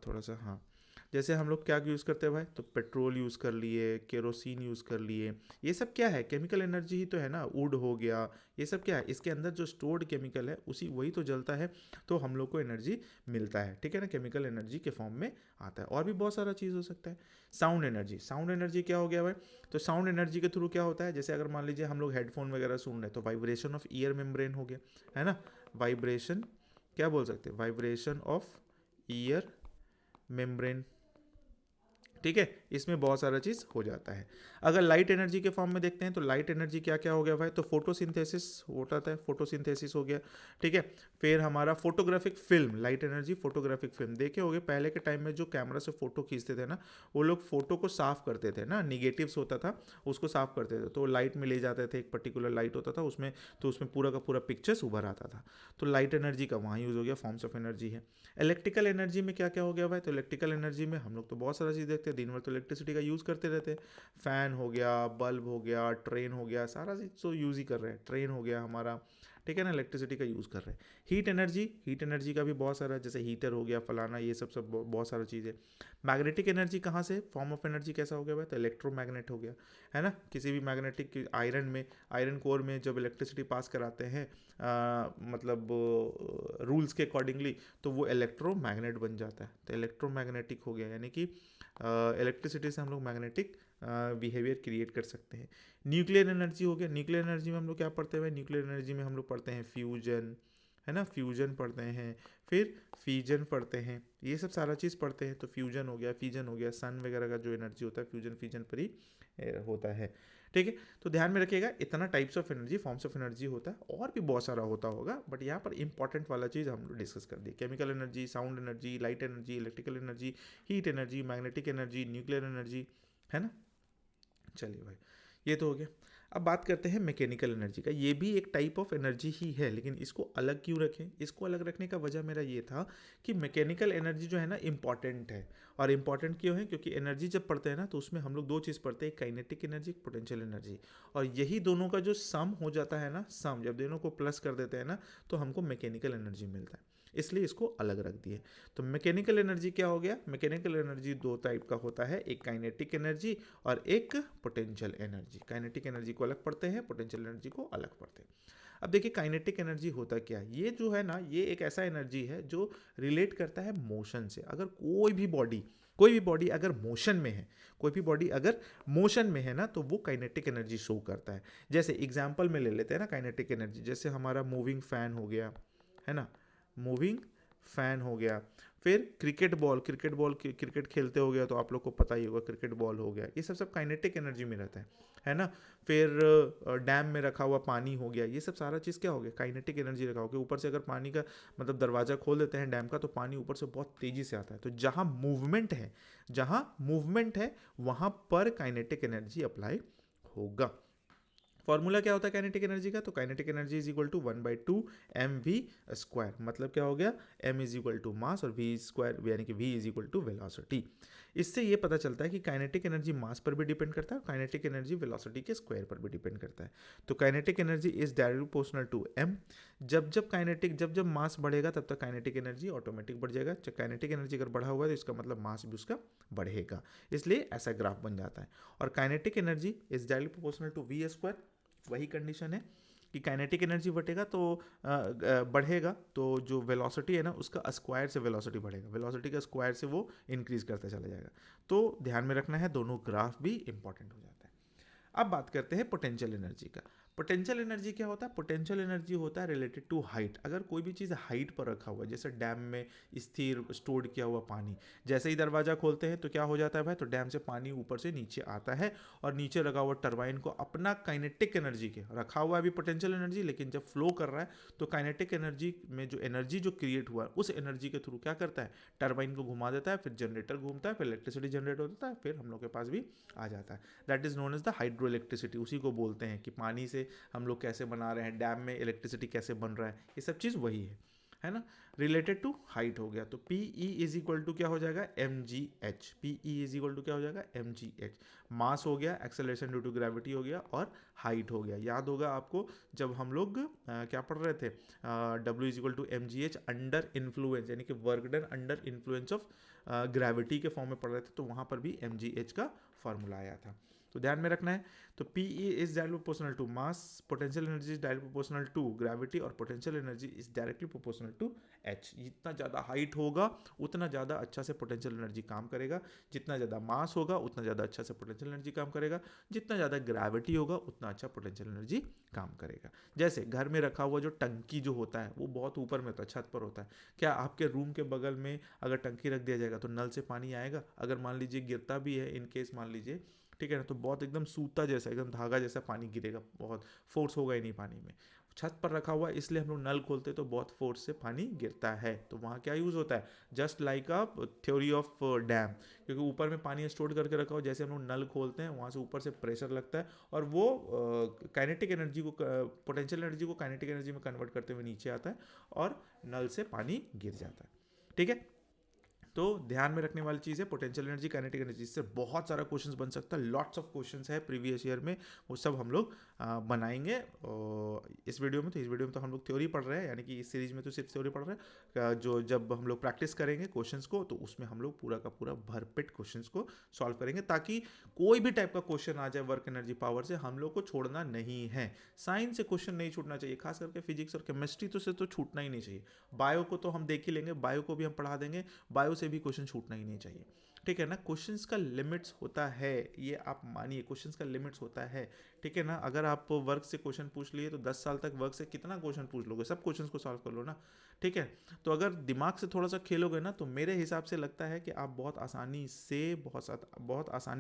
थोड़ा सा, हाँ, जैसे हम लोग क्या यूज़ करते हैं भाई, तो पेट्रोल यूज़ कर लिए, केरोसिन यूज़ कर लिए, ये सब क्या है, केमिकल एनर्जी ही तो है ना। वुड हो गया, ये सब क्या है, इसके अंदर जो स्टोर्ड केमिकल है उसी वही तो जलता है, तो हम लोग को एनर्जी मिलता है, ठीक है ना, केमिकल एनर्जी के फॉर्म में आता है। और भी बहुत सारा चीज़ हो सकता है। साउंड एनर्जी, साउंड एनर्जी क्या हो गया भाई, तो साउंड एनर्जी के थ्रू क्या होता है, जैसे अगर मान लीजिए हम लोग हेडफोन वगैरह सुन रहे हैं तो वाइब्रेशन ऑफ ईयर मेम्ब्रेन हो गया, है ना, वाइब्रेशन, क्या बोल सकते हैं, वाइब्रेशन ऑफ ईयर मेम्ब्रेन, ठीक है, इसमें बहुत सारा चीज़ हो जाता है। अगर लाइट एनर्जी के फॉर्म में देखते हैं तो लाइट एनर्जी क्या क्या हो गया भाई, तो फोटोसिंथेसिस होता है, फोटोसिंथेसिस हो गया, ठीक है। फिर हमारा photographic film, light energy photographic film, देखे होंगे पहले के टाइम में जो कैमरा से फोटो खींचते थे ना, वो लोग फोटो को साफ करते थे ना, निगेटिव्स होता था उसको साफ करते थे, तो लाइट में ले जाते थे, एक पर्टिकुलर लाइट होता था उसमें, तो उसमें पूरा का पूरा पिक्चर्स उभर आता था। तो लाइट एनर्जी का वहाँ यूज़ हो गया, फॉर्म्स ऑफ एनर्जी है। इलेक्ट्रिकल एनर्जी में क्या क्या हो गया भाई, तो इलेक्ट्रिकल एनर्जी में हम लोग तो बहुत सारा चीज़ देखते हैं, दिन भर तो इलेक्ट्रिसिटी का यूज़ करते रहते हैं। फैन हो गया, बल्ब हो गया, ट्रेन हो गया, सारा चीज़ तो यूज़ ही कर रहे हैं, ट्रेन हो गया हमारा, ठीक है ना, इलेक्ट्रिसिटी का यूज़ कर रहे हैं। हीट एनर्जी का भी बहुत सारा, जैसे हीटर हो गया, फलाना, ये सब बहुत सारा चीज़ है। मैग्नेटिक एनर्जी कहाँ से, फॉर्म ऑफ एनर्जी कैसा हो गया भाई, तो इलेक्ट्रोमैग्नेट हो गया, है ना। किसी भी मैग्नेटिक आयरन कोर में जब इलेक्ट्रिसिटी पास कराते हैं मतलब रूल्स के अकॉर्डिंगली, तो वो इलेक्ट्रोमैग्नेट बन जाता है, तो इलेक्ट्रोमैग्नेटिक हो गया, यानी कि इलेक्ट्रिसिटी से हम लोग मैग्नेटिक बिहेवियर क्रिएट कर सकते हैं। न्यूक्लियर एनर्जी हो गया, न्यूक्लियर एनर्जी में हम लोग क्या पढ़ते हैं, न्यूक्लियर एनर्जी में हम लोग पढ़ते हैं फ्यूजन, है ना, फ्यूजन पढ़ते हैं, फिर फीजन पढ़ते हैं, ये सब सारा चीज़ पढ़ते हैं। तो फ्यूजन हो गया, सन वगैरह का जो एनर्जी होता है फ्यूजन फीजन पर ही होता है, ठीक है। तो ध्यान में रखिएगा, इतना types of energy, forms of energy होता है, और भी बहुत सारा होता होगा, बट यहाँ पर इंपॉर्टेंट वाला चीज़ हम लोग डिस्कस कर दिए। Chemical energy, sound energy, light energy, electrical energy, heat energy, magnetic energy, nuclear energy, है ना। चलिए भाई, ये तो हो गया। अब बात करते हैं मैकेनिकल एनर्जी का। ये भी एक टाइप ऑफ एनर्जी ही है, लेकिन इसको अलग क्यों रखें, इसको अलग रखने का वजह मेरा ये था कि मैकेनिकल एनर्जी जो है ना इम्पॉर्टेंट है। और इम्पॉर्टेंट क्यों है, क्योंकि एनर्जी जब पढ़ते हैं ना तो उसमें हम लोग दो चीज़ पढ़ते हैं, काइनेटिक एनर्जी, पोटेंशियल एनर्जी। और यही दोनों का जो सम हो जाता है ना, सम जब दोनों को प्लस कर देते हैं ना, तो हमको मैकेनिकल एनर्जी मिलता है, इसलिए इसको अलग रख दिए। तो मैकेनिकल एनर्जी क्या हो गया, मैकेनिकल एनर्जी दो टाइप का होता है, एक काइनेटिक एनर्जी और एक पोटेंशियल एनर्जी। काइनेटिक एनर्जी को अलग पढ़ते हैं, पोटेंशियल एनर्जी को अलग पढ़ते हैं। अब देखिए काइनेटिक एनर्जी होता क्या है, ये जो है ना, ये एक ऐसा एनर्जी है जो रिलेट करता है मोशन से। अगर कोई भी बॉडी अगर मोशन में है, कोई भी बॉडी अगर मोशन में है ना, तो वो काइनेटिक एनर्जी शो करता है। जैसे एग्जांपल में ले लेते हैं ना काइनेटिक एनर्जी, जैसे हमारा मूविंग फैन हो गया, है ना, मूविंग फैन हो गया। फिर क्रिकेट बॉल क्रिकेट खेलते हो गया तो आप लोग को पता ही होगा, क्रिकेट बॉल हो गया, ये सब काइनेटिक एनर्जी में रहता है ना। फिर डैम में रखा हुआ पानी हो गया, ये सब सारा चीज़ क्या हो गया, काइनेटिक एनर्जी रखा हो गया। ऊपर से अगर पानी का मतलब दरवाज़ा खोल देते हैं डैम का, तो पानी ऊपर से बहुत तेज़ी से आता है। तो जहाँ मूवमेंट है वहाँ पर काइनेटिक एनर्जी अप्लाई होगा। फॉर्मूला क्या होता है काइनेटिक एनर्जी का, तो kinetic energy is equal to 1/2 mv square. मतलब क्या हो गया, m is equal to mass और v स्क्वायर, यानी कि v is equal to velocity. इससे ये पता चलता है कि काइनेटिक एनर्जी मास पर भी डिपेंड करता है और काइनेटिक एनर्जी वेलोसिटी के स्क्वायर पर भी डिपेंड करता है। तो kinetic energy is directly proportional to m। जब मास बढ़ेगा तब तक काइनेटिक एनर्जी ऑटोमेटिक बढ़ जाएगा। काइनेटिक एनर्जी अगर बढ़ा हुआ है तो इसका मतलब मास भी उसका बढ़ेगा, इसलिए ऐसा ग्राफ बन जाता है। और kinetic energy is directly proportional to v square. वही कंडीशन है कि काइनेटिक एनर्जी बढ़ेगा तो बढ़ेगा, तो जो वेलोसिटी है ना उसका स्क्वायर से वेलोसिटी बढ़ेगा, वेलोसिटी का स्क्वायर से वो इंक्रीज करता चला जाएगा। तो ध्यान में रखना है, दोनों ग्राफ भी इंपॉर्टेंट हो जाता है। अब बात करते हैं पोटेंशियल एनर्जी का। पोटेंशियल एनर्जी क्या होता है, पोटेंशियल एनर्जी होता है रिलेटेड टू हाइट। अगर कोई भी चीज़ हाइट पर रखा हुआ है, जैसे डैम में स्थिर स्टोर्ड किया हुआ पानी, जैसे ही दरवाज़ा खोलते हैं तो क्या हो जाता है भाई, तो डैम से पानी ऊपर से नीचे आता है और नीचे लगा हुआ टरबाइन को अपना काइनेटिक एनर्जी के रखा हुआ है अभी पोटेंशियल एनर्जी, लेकिन जब फ्लो कर रहा है तो काइनेटिक एनर्जी में जो एनर्जी जो क्रिएट हुआ है उस एनर्जी के थ्रू क्या करता है, टरबाइन को घुमा देता है, फिर जनरेटर घूमता है, फिर इलेक्ट्रिसिटी जनरेट होता है, फिर हम लोग के पास भी आ जाता है। That is known as the hydro electricity. उसी को बोलते हैं कि पानी से हम लोग कैसे बना रहे हैं, डैम में इलेक्ट्रिसिटी कैसे बन रहा है, ये सब चीज़ वही है ना। रिलेटेड टू हाइट हो गया, तो P E is equal to क्या हो जाएगा, M G H. P E is equal to क्या हो जाएगा, एम जी एच। मास हो गया, एक्सेलरेशन ड्यू टू ग्रेविटी हो गया, और हाइट हो गया। याद होगा आपको जब हम लोग क्या पढ़ रहे थे, W is equal to M G H under influence, यानी कि work done under influence of gravity के फॉर्म में पढ़ रहे थे, तो वहाँ पर भी एम जी एच का फॉर्मूला आया था। तो ध्यान में रखना है। तो P E is directly proportional to mass, potential energy is directly proportional to gravity, और potential energy is directly proportional to H. जितना ज़्यादा हाइट होगा उतना ज़्यादा अच्छा से पोटेंशियल एनर्जी काम करेगा, जितना ज़्यादा मास होगा उतना ज़्यादा अच्छा से पोटेंशियल एनर्जी काम करेगा, जितना ज़्यादा ग्रेविटी होगा उतना अच्छा पोटेंशियल एनर्जी काम करेगा। जैसे घर में रखा हुआ जो टंकी जो होता है वो बहुत ऊपर में होता है, छत पर होता है। क्या आपके रूम के बगल में अगर टंकी रख दिया जाएगा तो नल से पानी आएगा? अगर मान लीजिए गिरता भी है, इन केस मान लीजिए, ठीक है ना, तो बहुत एकदम सूता जैसा, एकदम धागा जैसा पानी गिरेगा, बहुत फोर्स होगा ही नहीं पानी में। छत पर रखा हुआ है इसलिए हम लोग नल खोलते तो बहुत फोर्स से पानी गिरता है। तो वहाँ क्या यूज़ होता है, just like a theory of dam, क्योंकि ऊपर में पानी स्टोर करके रखा हो, जैसे हम लोग नल खोलते हैं वहाँ से ऊपर से प्रेशर लगता है और वो काइनेटिक एनर्जी को, पोटेंशियल एनर्जी को काइनेटिक एनर्जी में कन्वर्ट करते हुए नीचे आता है और नल से पानी गिर जाता है। ठीक है, तो ध्यान में रखने वाली चीज़ है पोटेंशियल एनर्जी, काइनेटिक एनर्जी, इससे बहुत सारा क्वेश्चंस बन सकता है, लॉट्स ऑफ क्वेश्चंस है प्रीवियस ईयर में, वो सब हम लोग बनाएंगे इस वीडियो में। तो इस वीडियो में तो हम लोग थ्योरी पढ़ रहे हैं, यानी कि इस सीरीज में तो सिर्फ थ्योरी पढ़ रहे हैं, जो जब हम लोग प्रैक्टिस करेंगे क्वेश्चंस को तो उसमें हम लोग पूरा का पूरा भरपेट क्वेश्चंस को सॉल्व करेंगे, ताकि कोई भी टाइप का क्वेश्चन आ जाए वर्क एनर्जी पावर से हम लोग को छोड़ना नहीं है। साइंस से क्वेश्चन नहीं छूटना चाहिए, खास करके फिजिक्स और केमिस्ट्री तो से तो छूटना ही नहीं चाहिए। बायो को तो हम देख ही लेंगे, बायो को भी हम पढ़ा देंगे, बायो से भी क्वेश्चन छूटना ही नहीं चाहिए, ठीक है ना। क्वेश्चंस का लिमिट्स होता है, ये आप मानिए, क्वेश्चंस का लिमिट्स होता है, ठीक है ना। अगर आप वर्क से क्वेश्चन पूछ लिए तो 10 साल तक वर्क से कितना क्वेश्चन पूछ लोगे, सब क्वेश्चंस को सॉल्व कर लो ना, ठीक है। तो अगर दिमाग से थोड़ा सा खेलोगे ना तो मेरे हिसाब से लगता है कि आप बहुत आसानी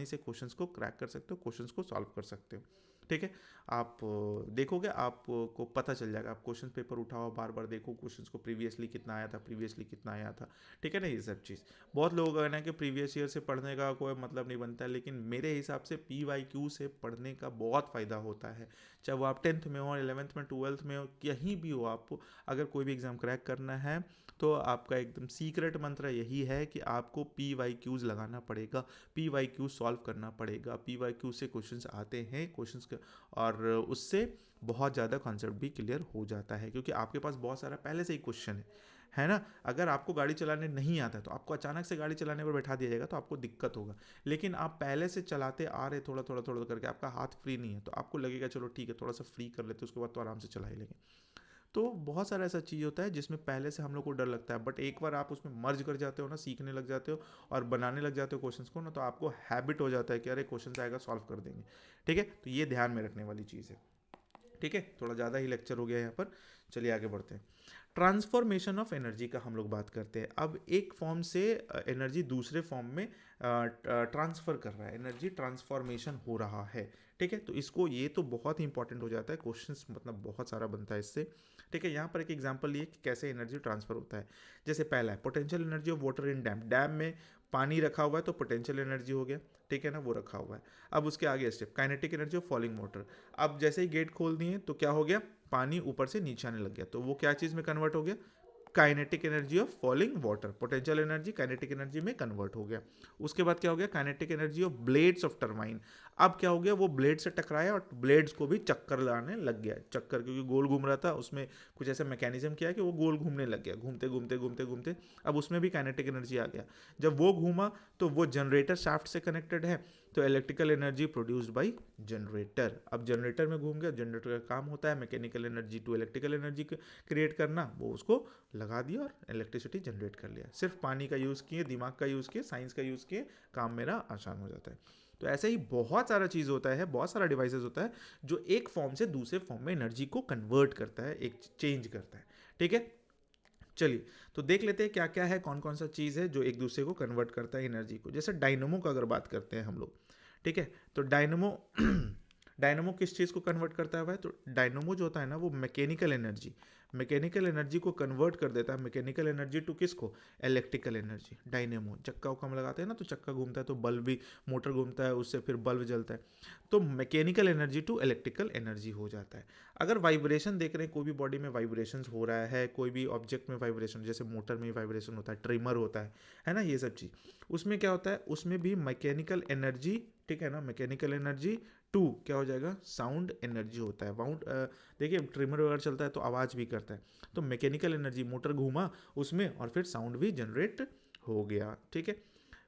से क्वेश्चंस को क्रैक कर सकते हो, क्वेश्चंस को सॉल्व कर सकते हो, ठीक है। आप देखोगे, आपको पता चल जाएगा, आप क्वेश्चन पेपर उठाओ, बार बार देखो क्वेश्चंस को, प्रीवियसली कितना आया था, ठीक है ना। ये सब चीज़ बहुत लोगों का कहना है कि प्रीवियस ईयर से पढ़ने का कोई मतलब नहीं बनता है, लेकिन मेरे हिसाब से PYQ से पढ़ने का बहुत फ़ायदा होता है। चाहे वो आप 10th में हो, 11th में, 12th में हो, कहीं भी हो, आपको अगर कोई भी एग्ज़ाम क्रैक करना है तो आपका एकदम सीक्रेट मंत्र यही है कि आपको PYQs लगाना पड़ेगा, PYQ सॉल्व करना पड़ेगा। PYQ से क्वेश्चंस आते हैं, क्वेश्चंस और उससे बहुत ज़्यादा कॉन्सेप्ट भी क्लियर हो जाता है, क्योंकि आपके पास बहुत सारा पहले से ही क्वेश्चन है ना। अगर आपको गाड़ी चलाने नहीं आता है तो आपको अचानक से गाड़ी चलाने पर बैठा दिया जाएगा तो आपको दिक्कत होगा, लेकिन आप पहले से चलाते आ रहे थोड़ा थोड़ा थोड़ा करके, आपका हाथ फ्री नहीं है तो आपको लगेगा चलो ठीक है थोड़ा सा फ्री कर लेते, उसके बाद तो आराम से चला ही लेंगे। तो बहुत सारा ऐसा चीज़ होता है जिसमें पहले से हम लोग को डर लगता है, बट एक बार आप उसमें मर्ज कर जाते हो ना, सीखने लग जाते हो और बनाने लग जाते हो क्वेश्चंस को ना, तो आपको हैबिट हो जाता है कि अरे क्वेश्चन आएगा सॉल्व कर देंगे, ठीक है। तो ये ध्यान में रखने वाली चीज़ है, ठीक है। थोड़ा ज़्यादा ही लेक्चर हो गया यहाँ पर, चलिए आगे बढ़ते हैं। ट्रांसफॉर्मेशन ऑफ एनर्जी का हम लोग बात करते हैं। अब एक फॉर्म से एनर्जी दूसरे फॉर्म में ट्रांसफ़र कर रहा है, एनर्जी ट्रांसफॉर्मेशन हो रहा है, ठीक है। तो इसको, ये तो बहुत ही इंपॉर्टेंट हो जाता है, क्वेश्चंस मतलब बहुत सारा बनता है इससे, ठीक है। यहाँ पर एक एग्जांपल लिए कि कैसे एनर्जी ट्रांसफ़र होता है। जैसे पहला है potential energy of water in dam, dam में पानी रखा हुआ है तो पोटेंशियल एनर्जी हो गया, ठीक है ना, वो रखा हुआ है। अब उसके आगे step kinetic energy of falling water, अब जैसे ही गेट खोल दिए तो क्या हो गया, पानी ऊपर से नीचे आने लग गया, तो वो क्या चीज़ में कन्वर्ट हो गया, kinetic energy of falling water, potential energy kinetic energy में कन्वर्ट हो गया। उसके बाद क्या हो गया, kinetic energy of blades of turbine, अब क्या हो गया, वो ब्लेड से टकराया और ब्लेड्स को भी चक्कर लगाने लग गया, चक्कर क्योंकि गोल घूम रहा था, उसमें कुछ ऐसा मैकेनिज्म किया कि वो गोल घूमने लग गया, घूमते घूमते घूमते घूमते अब उसमें भी काइनेटिक एनर्जी आ गया। जब वो घूमा तो वो जनरेटर शाफ्ट से कनेक्टेड है, तो electrical energy produced by generator, अब जनरेटर में घूम गया, जनरेटर का काम होता है mechanical energy to electrical energy create करना, वो उसको लगा दिया और इलेक्ट्रिसिटी जनरेट कर लिया। सिर्फ पानी का यूज़ किए, दिमाग का यूज़ किए, साइंस का यूज़ किए, काम मेरा आसान हो जाता है। तो ऐसे ही बहुत सारा चीज़ होता है, बहुत सारा डिवाइसेस होता है जो एक फॉर्म से दूसरे फॉर्म में एनर्जी को कन्वर्ट करता है, एक चेंज करता है, ठीक है। चलिए तो देख लेते हैं क्या क्या है, कौन कौन सा चीज़ है जो एक दूसरे को कन्वर्ट करता है एनर्जी को। जैसे डायनमो का अगर बात करते हैं हम लोग, ठीक है, तो डायनमो डायनमो किस चीज़ को कन्वर्ट करता है भाई, तो डायनमो जो होता है ना वो मैकेनिकल एनर्जी को कन्वर्ट कर देता है, मैकेनिकल एनर्जी टू किसको, इलेक्ट्रिकल एनर्जी। डायनेमो चक्का उक्का में लगाते हैं ना, तो चक्का घूमता है तो बल्ब भी, मोटर घूमता है उससे फिर बल्ब जलता है, तो mechanical energy to electrical energy हो जाता है। अगर वाइब्रेशन देख रहे हैं, कोई भी बॉडी में वाइब्रेशन हो रहा है, कोई भी ऑब्जेक्ट में वाइब्रेशन, जैसे मोटर में वाइब्रेशन होता है, ट्रिमर होता है ना, ये सब चीज़, उसमें क्या होता है, उसमें भी मैकेनिकल एनर्जी, ठीक है ना, मैकेनिकल एनर्जी टू क्या हो जाएगा, साउंड एनर्जी होता है। देखिए ट्रिमर वगैरह चलता है तो आवाज़ भी करता है, तो मैकेनिकल एनर्जी, मोटर घूमा उसमें और फिर साउंड भी जनरेट हो गया, ठीक है।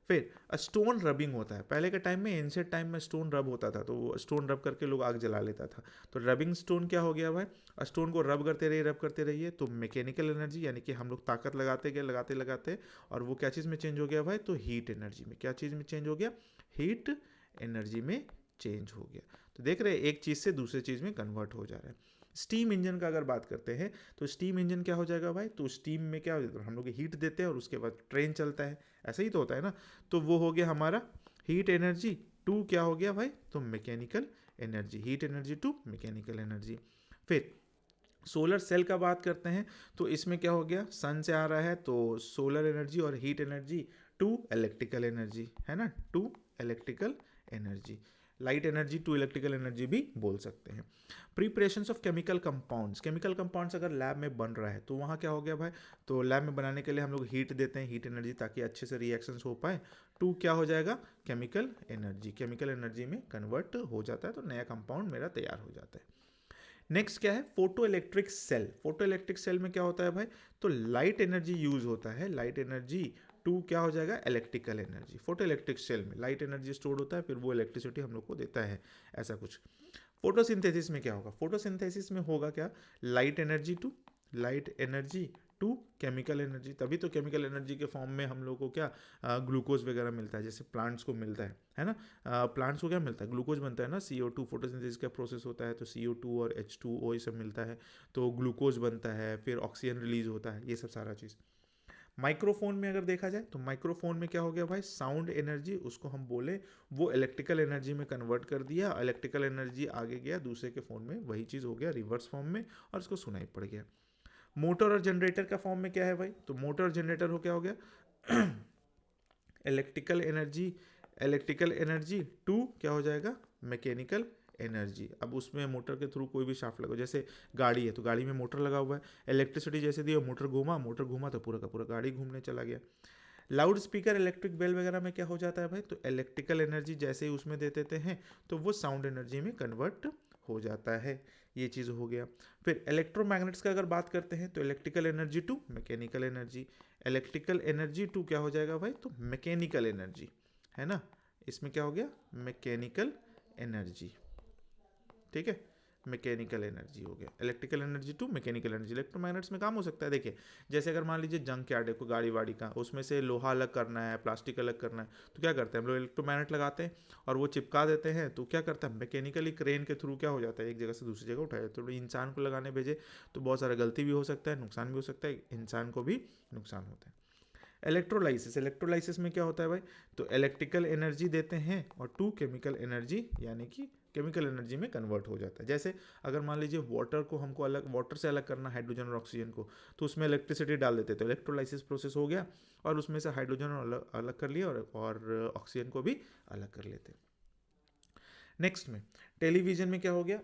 फिर स्टोन रबिंग होता है, पहले के टाइम में, एंशिएंट टाइम में स्टोन रब होता था, तो वो स्टोन रब करके लोग आग जला लेता था, तो रबिंग स्टोन क्या हो गया भाई, स्टोन को रब करते रहिए, तो मैकेनिकल एनर्जी यानी कि हम लोग ताकत लगाते गए, लगाते और वो क्या चीज़ में चेंज हो गया भाई, तो हीट एनर्जी में, क्या चीज़ में चेंज हो गया, हीट एनर्जी में चेंज हो गया। तो देख रहे हैं एक चीज़ से दूसरे चीज़ में कन्वर्ट हो जा रहा है। स्टीम इंजन का अगर बात करते हैं तो स्टीम इंजन क्या हो जाएगा भाई, तो स्टीम में क्या हो जाता है, हम लोग हीट देते हैं और उसके बाद ट्रेन चलता है, ऐसा ही तो होता है ना, तो वो हो गया हमारा हीट एनर्जी टू क्या हो गया भाई, तो mechanical energy, heat energy to mechanical energy. फिर सोलर सेल का बात करते हैं तो इसमें क्या हो गया, सन से आ रहा है तो सोलर एनर्जी और heat energy to electrical energy, है ना, to electrical energy. Light energy to electrical energy भी बोल सकते हैं। Preparations of chemical compounds, chemical compounds अगर लैब में बन रहा है तो वहाँ क्या हो गया भाई, तो लैब में बनाने के लिए हम लोग हीट देते हैं, हीट एनर्जी, ताकि अच्छे से रिएक्शंस हो पाए। टू क्या हो जाएगा, केमिकल एनर्जी, केमिकल एनर्जी में कन्वर्ट हो जाता है, तो नया कंपाउंड मेरा तैयार हो जाता है। नेक्स्ट क्या है, photo electric cell. Photo electric cell में क्या होता है भाई, तो लाइट एनर्जी यूज होता है, लाइट एनर्जी टू क्या हो जाएगा, electrical energy. Photo electric cell में लाइट एनर्जी स्टोर होता है, फिर वो इलेक्ट्रिसिटी हम लोग को देता है, ऐसा कुछ। फोटोसिंथेसिस में क्या होगा, फोटोसिंथेसिस में होगा क्या, light energy to chemical energy. तभी तो केमिकल एनर्जी के फॉर्म में हम लोग को क्या ग्लूकोज वगैरह मिलता है, जैसे प्लांट्स को मिलता है ना। प्लांट्स को क्या मिलता है, ग्लूकोज बनता है ना, CO2, फोटोसिंथेसिस का प्रोसेस होता है तो CO2 और H2O ये सब मिलता है, तो ग्लूकोज बनता है, फिर ऑक्सीजन रिलीज होता है, ये सब सारा चीज़। माइक्रोफोन में अगर देखा जाए तो माइक्रोफोन में क्या हो गया भाई, साउंड एनर्जी, उसको हम बोले वो इलेक्ट्रिकल एनर्जी में कन्वर्ट कर दिया, इलेक्ट्रिकल एनर्जी आगे गया दूसरे के फ़ोन में, वही चीज़ हो गया रिवर्स फॉर्म में, और उसको सुनाई पड़ गया। मोटर और जनरेटर का फॉर्म में क्या है भाई, तो मोटर और जनरेटर हो क्या हो गया इलेक्ट्रिकल एनर्जी टू क्या हो जाएगा, मैकेनिकल एनर्जी। अब उसमें मोटर के थ्रू कोई भी शाफ्ट लगा, जैसे गाड़ी है तो गाड़ी में मोटर लगा हुआ है, इलेक्ट्रिसिटी जैसे दी मोटर घूमा तो पूरा का पूरा गाड़ी घूमने चला गया। लाउड स्पीकर, इलेक्ट्रिक बेल वगैरह में क्या हो जाता है भाई, तो इलेक्ट्रिकल एनर्जी जैसे ही उसमें दे देते हैं तो वो साउंड एनर्जी में कन्वर्ट हो जाता है, ये चीज़ हो गया। फिर इलेक्ट्रोमैग्नेट्स का अगर बात करते हैं तो electrical energy to mechanical energy, electrical energy to क्या हो जाएगा भाई, तो मैकेनिकल एनर्जी, है ना, इसमें क्या हो गया, मैकेनिकल एनर्जी, ठीक है, मैकेनिकल एनर्जी हो गया, electrical energy to mechanical energy. Electromagnets में काम हो सकता है, देखिए जैसे अगर मान लीजिए जंक यार्ड है कोई गाड़ी वाड़ी का, उसमें से लोहा अलग करना है, प्लास्टिक अलग करना है, तो क्या करते हैं हम लोग, इलेक्ट्रोमैग्नेट लगाते हैं और वो चिपका देते हैं, तो क्या करता है मैकेनिकली क्रेन के थ्रू क्या हो जाता है, एक जगह से दूसरी जगह उठाया, तो इंसान को लगाने भेजे तो बहुत सारा गलती भी हो सकता है, नुकसान भी हो सकता है, इंसान को भी नुकसान होता है। इलेक्ट्रोलाइसिस में क्या होता है भाई, तो इलेक्ट्रिकल एनर्जी देते हैं और टू केमिकल एनर्जी, यानी कि केमिकल एनर्जी में कन्वर्ट हो जाता है। जैसे अगर मान लीजिए वाटर को हमको वाटर से अलग करना, हाइड्रोजन और ऑक्सीजन को, तो उसमें इलेक्ट्रिसिटी डाल देते, तो इलेक्ट्रोलाइसिस प्रोसेस हो गया और उसमें से हाइड्रोजन अलग कर लिया और ऑक्सीजन को भी अलग कर लेते। नेक्स्ट में टेलीविजन में क्या हो गया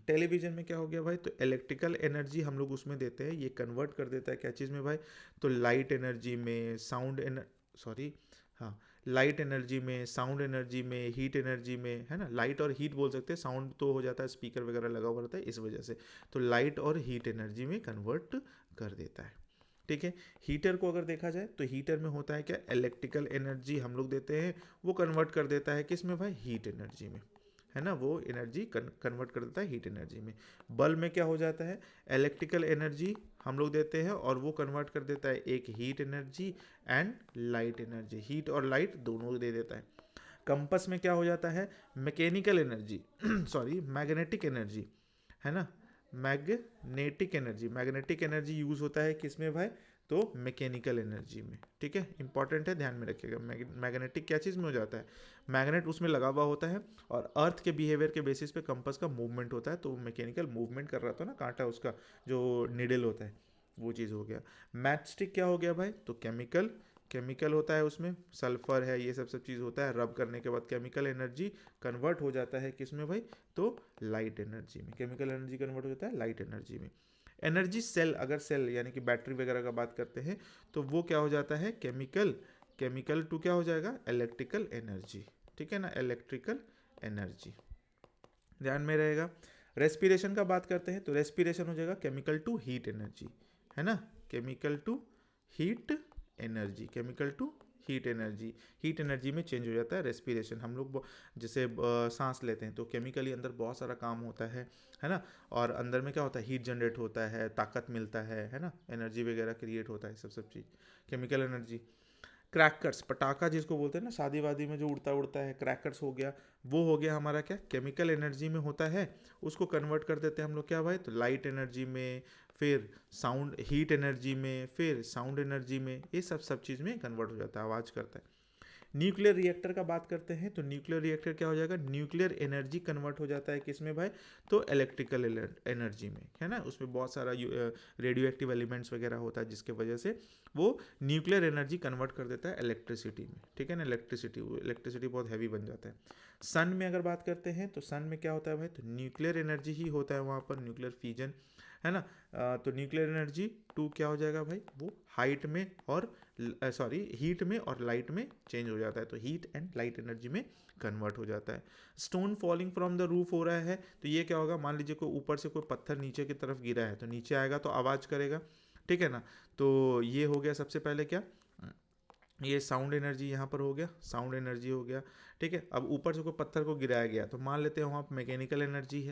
टेलीविजन में क्या हो गया भाई, तो इलेक्ट्रिकल एनर्जी हम लोग उसमें देते हैं, ये कन्वर्ट कर देता है क्या चीज़ में भाई, तो लाइट एनर्जी में, लाइट एनर्जी में, साउंड एनर्जी में, हीट एनर्जी में, है ना, लाइट और हीट बोल सकते हैं, साउंड तो हो जाता है स्पीकर वगैरह लगा हुआ रहता है इस वजह से, तो लाइट और हीट एनर्जी में कन्वर्ट कर देता है, ठीक है। हीटर को अगर देखा जाए तो हीटर में होता है क्या, इलेक्ट्रिकल एनर्जी हम लोग देते हैं, वो कन्वर्ट कर देता है किस में भाई, हीट एनर्जी में, है ना, वो एनर्जी कन्वर्ट कर देता है हीट एनर्जी में। बल्ब में क्या हो जाता है, इलेक्ट्रिकल एनर्जी हम लोग देते हैं और वो कन्वर्ट कर देता है एक heat energy and light energy, heat और लाइट दोनों दे देता है। कंपस में क्या हो जाता है, मैकेनिकल एनर्जी मैग्नेटिक एनर्जी, है ना, मैग्नेटिक एनर्जी यूज होता है किसमें भाई, तो मैकेनिकल एनर्जी में, ठीक है, इंपॉर्टेंट है, ध्यान में रखिएगा। मैग्नेटिक क्या चीज़ में हो जाता है, मैग्नेट उसमें लगा हुआ होता है और अर्थ के बिहेवियर के बेसिस पे कंपास का मूवमेंट होता है, तो मैकेनिकल मूवमेंट कर रहा था ना कांटा, उसका जो निडल होता है, वो चीज़ हो गया। मैचस्टिक क्या हो गया भाई, तो केमिकल होता है, उसमें सल्फर है, ये सब चीज़ होता है, रब करने के बाद केमिकल एनर्जी कन्वर्ट हो जाता है किस में भाई, तो लाइट एनर्जी में, केमिकल एनर्जी कन्वर्ट हो जाता है लाइट एनर्जी में। एनर्जी सेल, अगर सेल यानी कि बैटरी वगैरह का बात करते हैं तो वो क्या हो जाता है, केमिकल टू क्या हो जाएगा, इलेक्ट्रिकल एनर्जी, ठीक है ना, इलेक्ट्रिकल एनर्जी, ध्यान में रहेगा। रेस्पिरेशन का बात करते हैं तो रेस्पिरेशन हो जाएगा केमिकल टू हीट एनर्जी, है ना, chemical to heat energy, heat energy में चेंज हो जाता है रेस्पिरेशन। हम लोग जैसे सांस लेते हैं तो केमिकली अंदर बहुत सारा काम होता है ना, और अंदर में क्या होता है, हीट जनरेट होता है, ताकत मिलता है ना, एनर्जी वगैरह क्रिएट होता है, सब चीज़ केमिकल एनर्जी। क्रैकर्स, पटाखा जिसको बोलते हैं ना, शादी वादी में जो उड़ता है, क्रैकर्स हो गया, वो हो गया हमारा क्या, केमिकल एनर्जी में होता है, उसको कन्वर्ट कर देते हैं हम लोग क्या भाई, तो लाइट एनर्जी में, फिर हीट एनर्जी में, फिर साउंड एनर्जी में, ये सब चीज़ में कन्वर्ट हो जाता है, आवाज़ करता है। न्यूक्लियर रिएक्टर का बात करते हैं तो न्यूक्लियर रिएक्टर क्या हो जाएगा, न्यूक्लियर एनर्जी कन्वर्ट हो जाता है किस में भाई, तो इलेक्ट्रिकल एनर्जी में, है ना। उसमें बहुत सारा रेडियो एक्टिव एलिमेंट्स वगैरह होता है जिसके वजह से वो न्यूक्लियर एनर्जी कन्वर्ट कर देता है इलेक्ट्रिसिटी में, ठीक है ना। इलेक्ट्रिसिटी बहुत हैवी बन जाता है। सन में अगर बात करते हैं तो सन में क्या होता है भाई, तो न्यूक्लियर एनर्जी ही होता है वहाँ पर, न्यूक्लियर फ्यूजन, है ना। तो न्यूक्लियर एनर्जी टू क्या हो जाएगा भाई, वो हाइट में और हीट में और लाइट में चेंज हो जाता है, तो हीट एंड लाइट एनर्जी में कन्वर्ट हो जाता है। Stone falling from the roof हो रहा है तो ये क्या होगा, मान लीजिए कोई ऊपर से कोई पत्थर नीचे की तरफ गिरा है तो नीचे आएगा तो आवाज़ करेगा, ठीक है ना। तो ये हो गया सबसे पहले क्या, ये साउंड एनर्जी यहाँ पर हो गया, साउंड एनर्जी हो गया, ठीक है। अब ऊपर से कोई पत्थर को गिराया गया तो मान लेते हैं वहाँ पर मैकेनिकल एनर्जी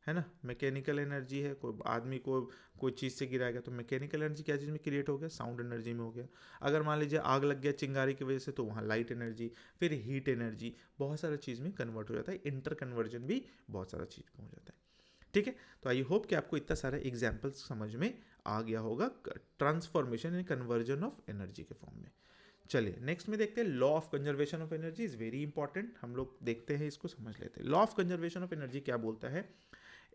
है ना, मैकेनिकल एनर्जी है, कोई आदमी को कोई चीज़ से गिराया गया तो मैकेनिकल एनर्जी क्या चीज़ में क्रिएट हो गया, साउंड एनर्जी में हो गया। अगर मान लीजिए आग लग गया चिंगारी की वजह से तो वहाँ लाइट एनर्जी, फिर हीट एनर्जी, बहुत सारा चीज़ में कन्वर्ट हो जाता है, इंटर कन्वर्जन भी बहुत सारा चीज़ में हो जाता है, ठीक है। तो आई होप कि आपको इतना सारा एग्जाम्पल्स समझ में आ गया होगा transformation and conversion of energy के फॉर्म में। चलिए नेक्स्ट में देखते हैं law of conservation of energy is very important, हम लोग देखते हैं इसको, समझ लेते हैं। Law of conservation of energy क्या बोलता है,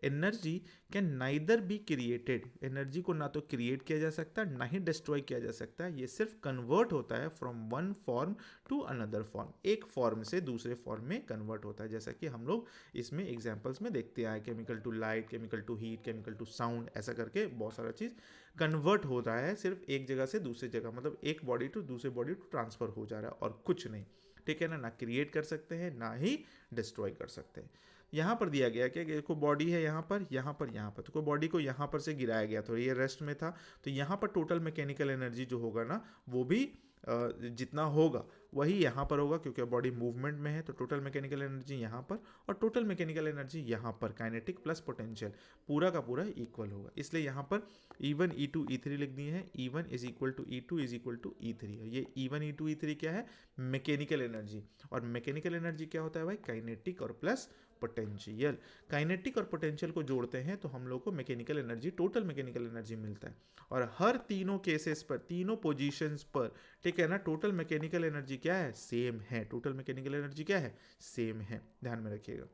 energy can neither be created, energy को ना तो क्रिएट किया जा सकता ना ही डिस्ट्रॉय किया जा सकता है, ये सिर्फ कन्वर्ट होता है from one form to another form, एक फॉर्म से दूसरे फॉर्म में कन्वर्ट होता है, जैसा कि हम लोग इसमें एग्जांपल्स में देखते आए, chemical to light, chemical to heat, chemical to sound, ऐसा करके बहुत सारा चीज़ कन्वर्ट हो रहा है सिर्फ एक जगह से दूसरी जगह, मतलब एक बॉडी टू दूसरे बॉडी टू ट्रांसफर हो जा रहा है और कुछ नहीं, ठीक है ना। ना क्रिएट कर सकते हैं ना ही डिस्ट्रॉय कर सकते हैं। यहाँ पर दिया गया कि कोई बॉडी है यहाँ पर, यहाँ पर, यहाँ पर, तो कोई बॉडी को यहाँ पर से गिराया गया तो ये रेस्ट में था, तो यहाँ पर टोटल मैकेनिकल एनर्जी जो होगा ना वो भी जितना होगा वही यहाँ पर होगा, क्योंकि बॉडी मूवमेंट में है तो टोटल मैकेनिकल एनर्जी यहाँ पर और टोटल मैकेनिकल एनर्जी यहाँ पर, काइनेटिक प्लस पोटेंशियल पूरा का पूरा इक्वल होगा, इसलिए यहाँ पर E1 E2 E3 लिख दिए हैं। E1 is equal to E2 is equal to E3, ये E1 E2 E3 क्या है, मैकेनिकल एनर्जी, और मैकेनिकल एनर्जी क्या होता है भाई, काइनेटिक और प्लस पोटेंशियल। काइनेटिक और पोटेंशियल को जोड़ते हैं तो हम लोग को mechanical energy, total mechanical energy मिलता है, और हर तीनों केसेस पर, तीनों पोजीशंस पर, ठीक है ना, टोटल मैकेनिकल एनर्जी क्या है, सेम है, टोटल मैकेनिकल एनर्जी क्या है, सेम है, ध्यान में रखिएगा।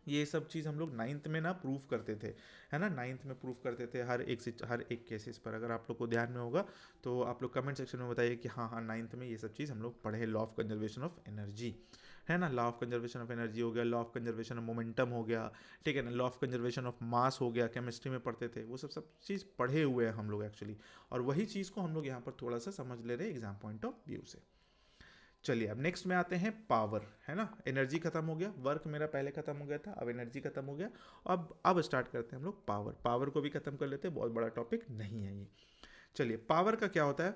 ये सब चीज़ हम लोग नाइन्थ में ना प्रूफ करते थे, है ना, नाइन्थ में प्रूफ करते थे हर एक केसेस पर। अगर आप लोग को ध्यान में होगा तो आप लोग कमेंट सेक्शन में बताइए कि हाँ हाँ नाइन्थ में ये सब चीज़ हम लोग पढ़े, law of conservation of energy, है ना। Law of conservation of energy हो गया, law of conservation of momentum हो गया, ठीक है ना, law of conservation of mass हो गया, केमिस्ट्री में पढ़ते थे, वो सब चीज़ पढ़े हुए हैं हम लोग एक्चुअली, और वही चीज़ को हम लोग यहाँ पर थोड़ा सा समझ ले रहे हैं एग्जाम पॉइंट ऑफ व्यू से। चलिए अब नेक्स्ट में आते हैं पावर, है ना। एनर्जी खत्म हो गया, वर्क मेरा पहले खत्म हो गया था, अब एनर्जी खत्म हो गया, अब स्टार्ट करते हैं हम लोग पावर। पावर को भी खत्म कर लेते हैं, बहुत बड़ा टॉपिक नहीं है ये। चलिए पावर का क्या होता है,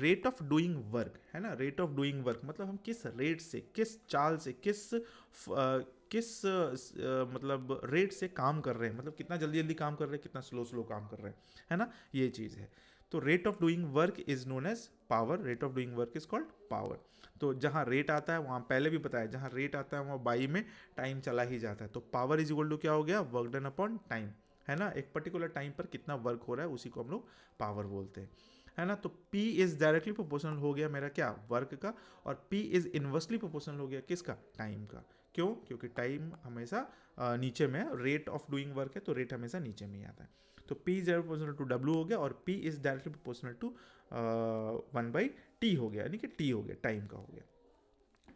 रेट ऑफ डूइंग वर्क, है ना। रेट ऑफ डूइंग वर्क मतलब हम किस रेट से, किस चाल से, मतलब रेट से काम कर रहे हैं, मतलब कितना जल्दी जल्दी काम कर रहे हैं, कितना स्लो स्लो काम कर रहे हैं, है ना, ये चीज़ है। तो rate of doing work is known as power, rate of doing work is called power. तो जहाँ रेट आता है वहाँ पहले भी बताया, जहाँ रेट आता है वहाँ बाई में टाइम चला ही जाता है, तो पावर इज इक्वल टू क्या हो गया, वर्क डन अपॉन टाइम, है ना। एक पर्टिकुलर टाइम पर कितना वर्क हो रहा है उसी को हम लोग पावर बोलते हैं, है ना। तो P इज डायरेक्टली प्रोपोर्शनल हो गया मेरा क्या, वर्क का, और P इज इन्वर्सली प्रोपोर्शनल हो गया किसका, टाइम का। क्यों, क्योंकि टाइम हमेशा नीचे में है, रेट ऑफ डूइंग वर्क है तो रेट हमेशा नीचे में ही आता है। तो P is directly proportional to W हो गया, और P is directly proportional to 1/T हो गया, यानी कि T हो गया, टाइम का हो गया,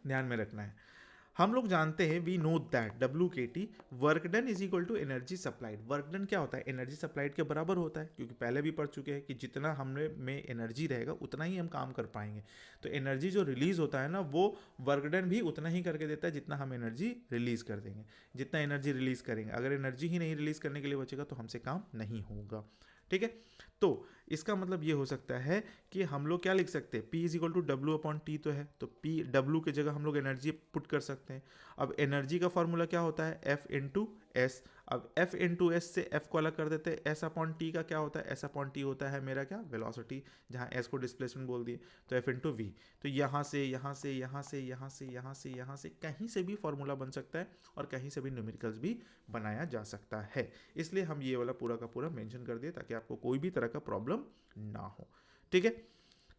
ध्यान में रखना है। हम लोग जानते हैं, we know that WKT work done is equal to energy supplied. Work done क्या होता है, एनर्जी सप्लाइड के बराबर होता है, क्योंकि पहले भी पढ़ चुके हैं कि जितना हमने में एनर्जी रहेगा उतना ही हम काम कर पाएंगे। तो एनर्जी जो रिलीज होता है ना वो वर्क डन भी उतना ही करके देता है जितना हम एनर्जी रिलीज कर देंगे, जितना एनर्जी रिलीज करेंगे। अगर एनर्जी ही नहीं रिलीज करने के लिए बचेगा तो हमसे काम नहीं होगा, ठीक है। तो इसका मतलब ये हो सकता है कि हम लोग क्या लिख सकते हैं, P is equal to W upon T तो है, तो P W की जगह हम लोग एनर्जी पुट कर सकते हैं। अब एनर्जी का फॉर्मूला क्या होता है, F इंटू एस। अब F इंटू एस से F को अलग कर देते हैं, S अपॉन T का क्या होता है, S अपॉन T होता है मेरा क्या, वेलोसिटी, जहाँ S को डिस्प्लेसमेंट बोल दिए, तो F इंटू V। तो यहाँ से यहाँ से यहाँ से यहाँ से यहाँ से यहाँ से कहीं से भी फॉर्मूला बन सकता है और कहीं से भी न्यूमेरिकल्स भी बनाया जा सकता है, इसलिए हम ये वाला पूरा का पूरा मेंशन कर दिए ताकि आपको कोई भी तरह का प्रॉब्लम ना हो, ठीक है।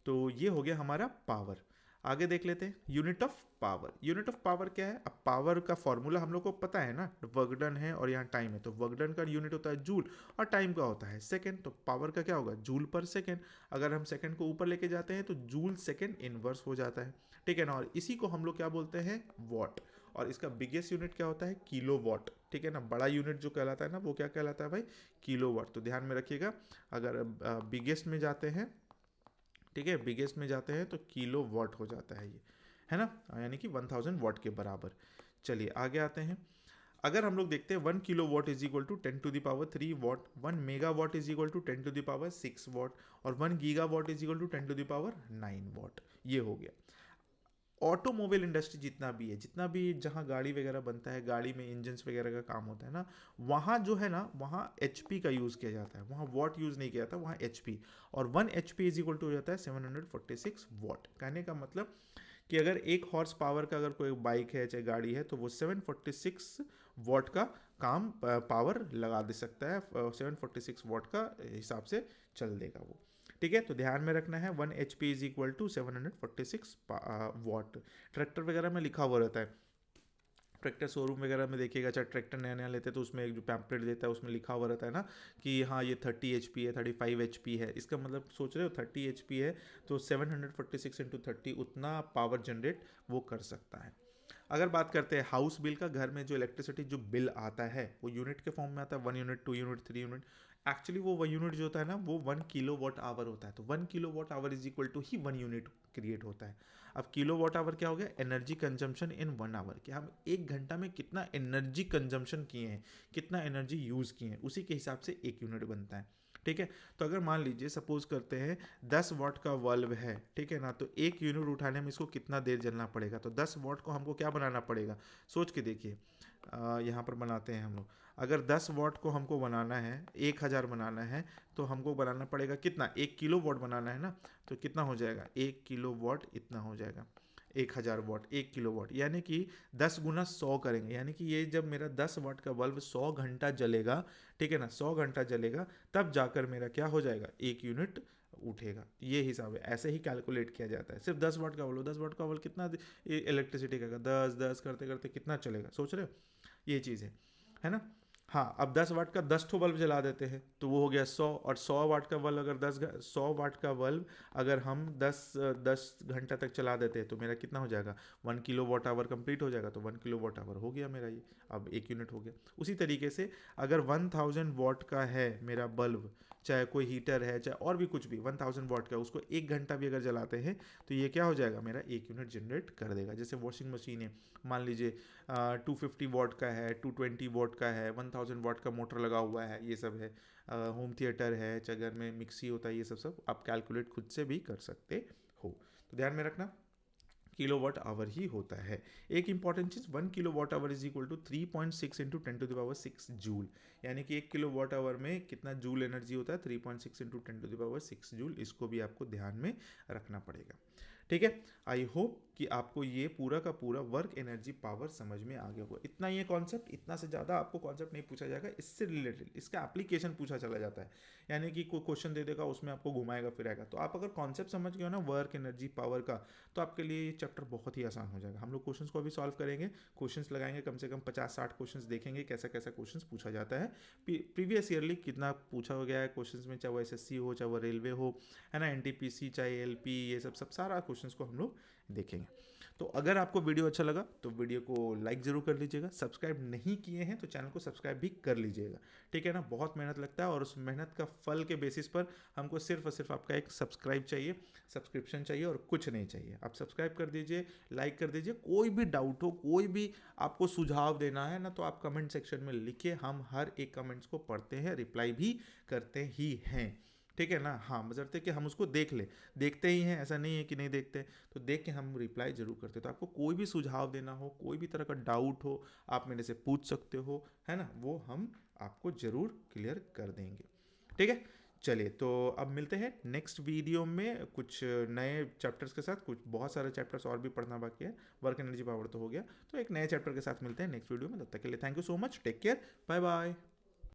तो ये हो गया हमारा पावर। आगे देख लेते हैं unit of power. Unit of power क्या है? अब पावर का फॉर्मूला हम लोग को पता है ना, वर्क डन है और यहाँ टाइम है, तो वर्क डन का यूनिट होता है जूल और टाइम का होता है सेकंड, तो पावर का क्या होगा? जूल पर सेकंड। अगर हम सेकंड को ऊपर लेके जाते हैं तो जूल सेकंड इनवर्स हो जाता है, ठीक है ना। और इसी को हम लोग क्या बोलते हैं? वॉट। और इसका बिगेस्ट यूनिट क्या होता है? किलो वॉट, ठीक है ना। बड़ा यूनिट जो कहलाता है ना, वो क्या कहलाता है भाई? Kilo watt. तो ध्यान में रखिएगा, अगर बिगेस्ट में जाते हैं, ठीक है, बिगेस्ट में जाते हैं तो किलो वॉट हो जाता है ये, है ना, यानी कि 1000 वॉट के बराबर। चलिए आगे आते हैं। अगर हम लोग देखते हैं 1 kilo watt is equal to 10⁻³ watt, 1 mega watt is equal to 10⁻6 watt और 1 giga watt is equal to 10⁻9 watt. ये हो गया। ऑटोमोबाइल इंडस्ट्री जितना भी है, जितना भी जहाँ गाड़ी वगैरह बनता है, गाड़ी में इंजन्स वगैरह का काम होता है ना, वहाँ जो है ना, वहाँ HP का यूज़ किया जाता है, वहाँ वॉट यूज़ नहीं किया जाता, वहाँ HP। और 1 HP इज इक्वल टू हो जाता है 746 वॉट। कहने का मतलब कि अगर 1 हॉर्स पावर का अगर कोई बाइक है चाहे गाड़ी है, तो वो 746 वॉट का काम पावर लगा दे सकता है, 746 वॉट का हिसाब से चल देगा वो, ठीक है। तो ध्यान में रखना है 1 HP is equal to 746 watt. Tractor वगैरह में लिखा हुआ रहता है, ट्रैक्टर शोरूम वगैरह में देखिएगा, चाहे ट्रैक्टर नया नया लेते हैं तो उसमें एक जो पैम्पलेट देता है उसमें लिखा हुआ रहता है ना कि हाँ ये 30 HP है, 35 HP है। इसका मतलब सोच रहे हो 30 HP है तो 746 इंटू 30 उतना पावर जनरेट वो कर सकता है। अगर बात करते हैं हाउस बिल का, घर में जो इलेक्ट्रिसिटी जो बिल आता है वो यूनिट के फॉर्म में आता है, 1 यूनिट, 2 यूनिट, 3 यूनिट। एक्चुअली वो यूनिट जो होता है ना, वो 1 किलो वॉट आवर होता है, तो 1 kilo watt hour is equal to ही 1 यूनिट क्रिएट होता है। अब किलो वॉट आवर क्या हो गया? एनर्जी कंजम्पशन इन 1 आवर, कि हम 1 घंटा में कितना एनर्जी कंजम्पशन किए हैं, कितना एनर्जी यूज़ किए हैं, उसी के हिसाब से 1 यूनिट बनता है, ठीक है। तो अगर मान लीजिए सपोज करते हैं 10 वॉट का बल्ब है, ठीक है ना, तो 1 यूनिट उठाने में इसको कितना देर जलना पड़ेगा? तो 10 वॉट को हमको क्या बनाना पड़ेगा? सोच के देखिए, यहाँ पर बनाते हैं हम लोग। अगर 10 वॉट को हमको बनाना है, 1000 बनाना है, तो हमको बनाना पड़ेगा कितना? 1 किलो वॉट बनाना है ना, तो कितना हो जाएगा? 1 किलो वॉट इतना हो जाएगा, 1000 वॉट 1 किलो वॉट, यानी कि 10 गुना 100 करेंगे, यानी कि ये जब मेरा 10 वाट का बल्ब 100 घंटा जलेगा, ठीक है ना, 100 घंटा जलेगा, तब जाकर मेरा क्या हो जाएगा? 1 यूनिट उठेगा। ये हिसाब है, ऐसे ही कैलकुलेट किया जाता है। सिर्फ 10 वाट का बल्ब, 10 वाट का बल्ब कितना इलेक्ट्रिसिटी का? 10 करते करते कितना चलेगा? सोच रहे हो? ये चीज़ है ना। हाँ, अब 10 वाट का 10 ठो बल्ब जला देते हैं तो वो हो गया 100, और 100 वाट का बल्ब अगर 100 वाट का बल्ब अगर हम 10 घंटा तक चला देते हैं तो मेरा कितना हो जाएगा? 1 किलो वॉट आवर कंप्लीट हो जाएगा। तो 1 किलो वॉट आवर हो गया मेरा, ये अब 1 यूनिट हो गया। उसी तरीके से अगर 1000 वॉट का है मेरा बल्ब, चाहे कोई हीटर है चाहे और भी कुछ भी, 1000 वॉट का, उसको 1 घंटा भी अगर जलाते हैं तो ये क्या हो जाएगा? मेरा 1 यूनिट जनरेट कर देगा। जैसे वॉशिंग मशीन है, मान लीजिए 250 वॉट का है, 220 वॉट का है, 1000 वॉट का मोटर लगा हुआ है, ये सब है। होम थिएटर है, चाहे घर में मिक्सी होता है, ये सब आप कैलकुलेट खुद से भी कर सकते हो। तो ध्यान में रखना किलो वॉट आवर ही होता है। एक इंपॉर्टेंट चीज़, 1 kilo watt hour is equal to 3.6 into 10⁻6 joule, यानी कि 1 किलो वॉट आवर में कितना जूल एनर्जी होता है? 3.6 इंटू 10⁻6 जूल। इसको भी आपको ध्यान में रखना पड़ेगा, ठीक है। आई होप कि आपको ये पूरा का पूरा वर्क एनर्जी पावर समझ में आ गया होगा। इतना ही कॉन्सेप्ट, इतना से ज़्यादा आपको कॉन्सेप्ट नहीं पूछा जाएगा, इससे रिलेटेड इसका एप्लीकेशन पूछा चला जाता है, यानी कि कोई क्वेश्चन दे देगा उसमें आपको घुमाएगा फिराएगा। तो आप अगर कॉन्सेप्ट समझ गए हो ना वर्क एनर्जी पावर का, तो आपके लिए ये चैप्टर बहुत ही आसान हो जाएगा। हम लोग क्वेश्चंस को अभी सॉल्व करेंगे, क्वेश्चंस लगाएंगे, कम से कम 50-60 क्वेश्चंस देखेंगे कैसा कैसा क्वेश्चंस पूछा जाता है, प्रीवियस ईयरली कितना पूछा गया है क्वेश्चंस में, चाहे वो SSC हो, चाहे वो रेलवे हो, है ना, NTPC, चाहे LP, ये सब सारा क्वेश्चंस को हम लोग देखेंगे। तो अगर आपको वीडियो अच्छा लगा तो वीडियो को लाइक ज़रूर कर लीजिएगा, सब्सक्राइब नहीं किए हैं तो चैनल को सब्सक्राइब भी कर लीजिएगा, ठीक है ना। बहुत मेहनत लगता है और उस मेहनत का फल के बेसिस पर हमको सिर्फ और सिर्फ आपका एक सब्सक्राइब चाहिए, सब्सक्रिप्शन चाहिए और कुछ नहीं चाहिए। आप सब्सक्राइब कर दीजिए, लाइक कर दीजिए। कोई भी डाउट हो, कोई भी आपको सुझाव देना है ना, तो आप कमेंट सेक्शन में लिखिए, हम हर एक कमेंट्स को पढ़ते हैं, रिप्लाई भी करते ही हैं, ठीक है ना। हाँ, बशर्ते कि हम उसको देखते ही हैं, ऐसा नहीं है कि नहीं देखते, तो देख के हम रिप्लाई जरूर करते। तो आपको कोई भी सुझाव देना हो, कोई भी तरह का डाउट हो, आप मेरे से पूछ सकते हो, है ना, वो हम आपको ज़रूर क्लियर कर देंगे, ठीक है। चलिए, तो अब मिलते हैं नेक्स्ट वीडियो में कुछ नए चैप्टर्स के साथ। कुछ बहुत सारे चैप्टर्स और भी पढ़ना बाकी है, वर्क एनर्जी पावर तो हो गया, तो एक नए चैप्टर के साथ मिलते हैं नेक्स्ट वीडियो में। तब तक के लिए thank you so much, take care, bye bye.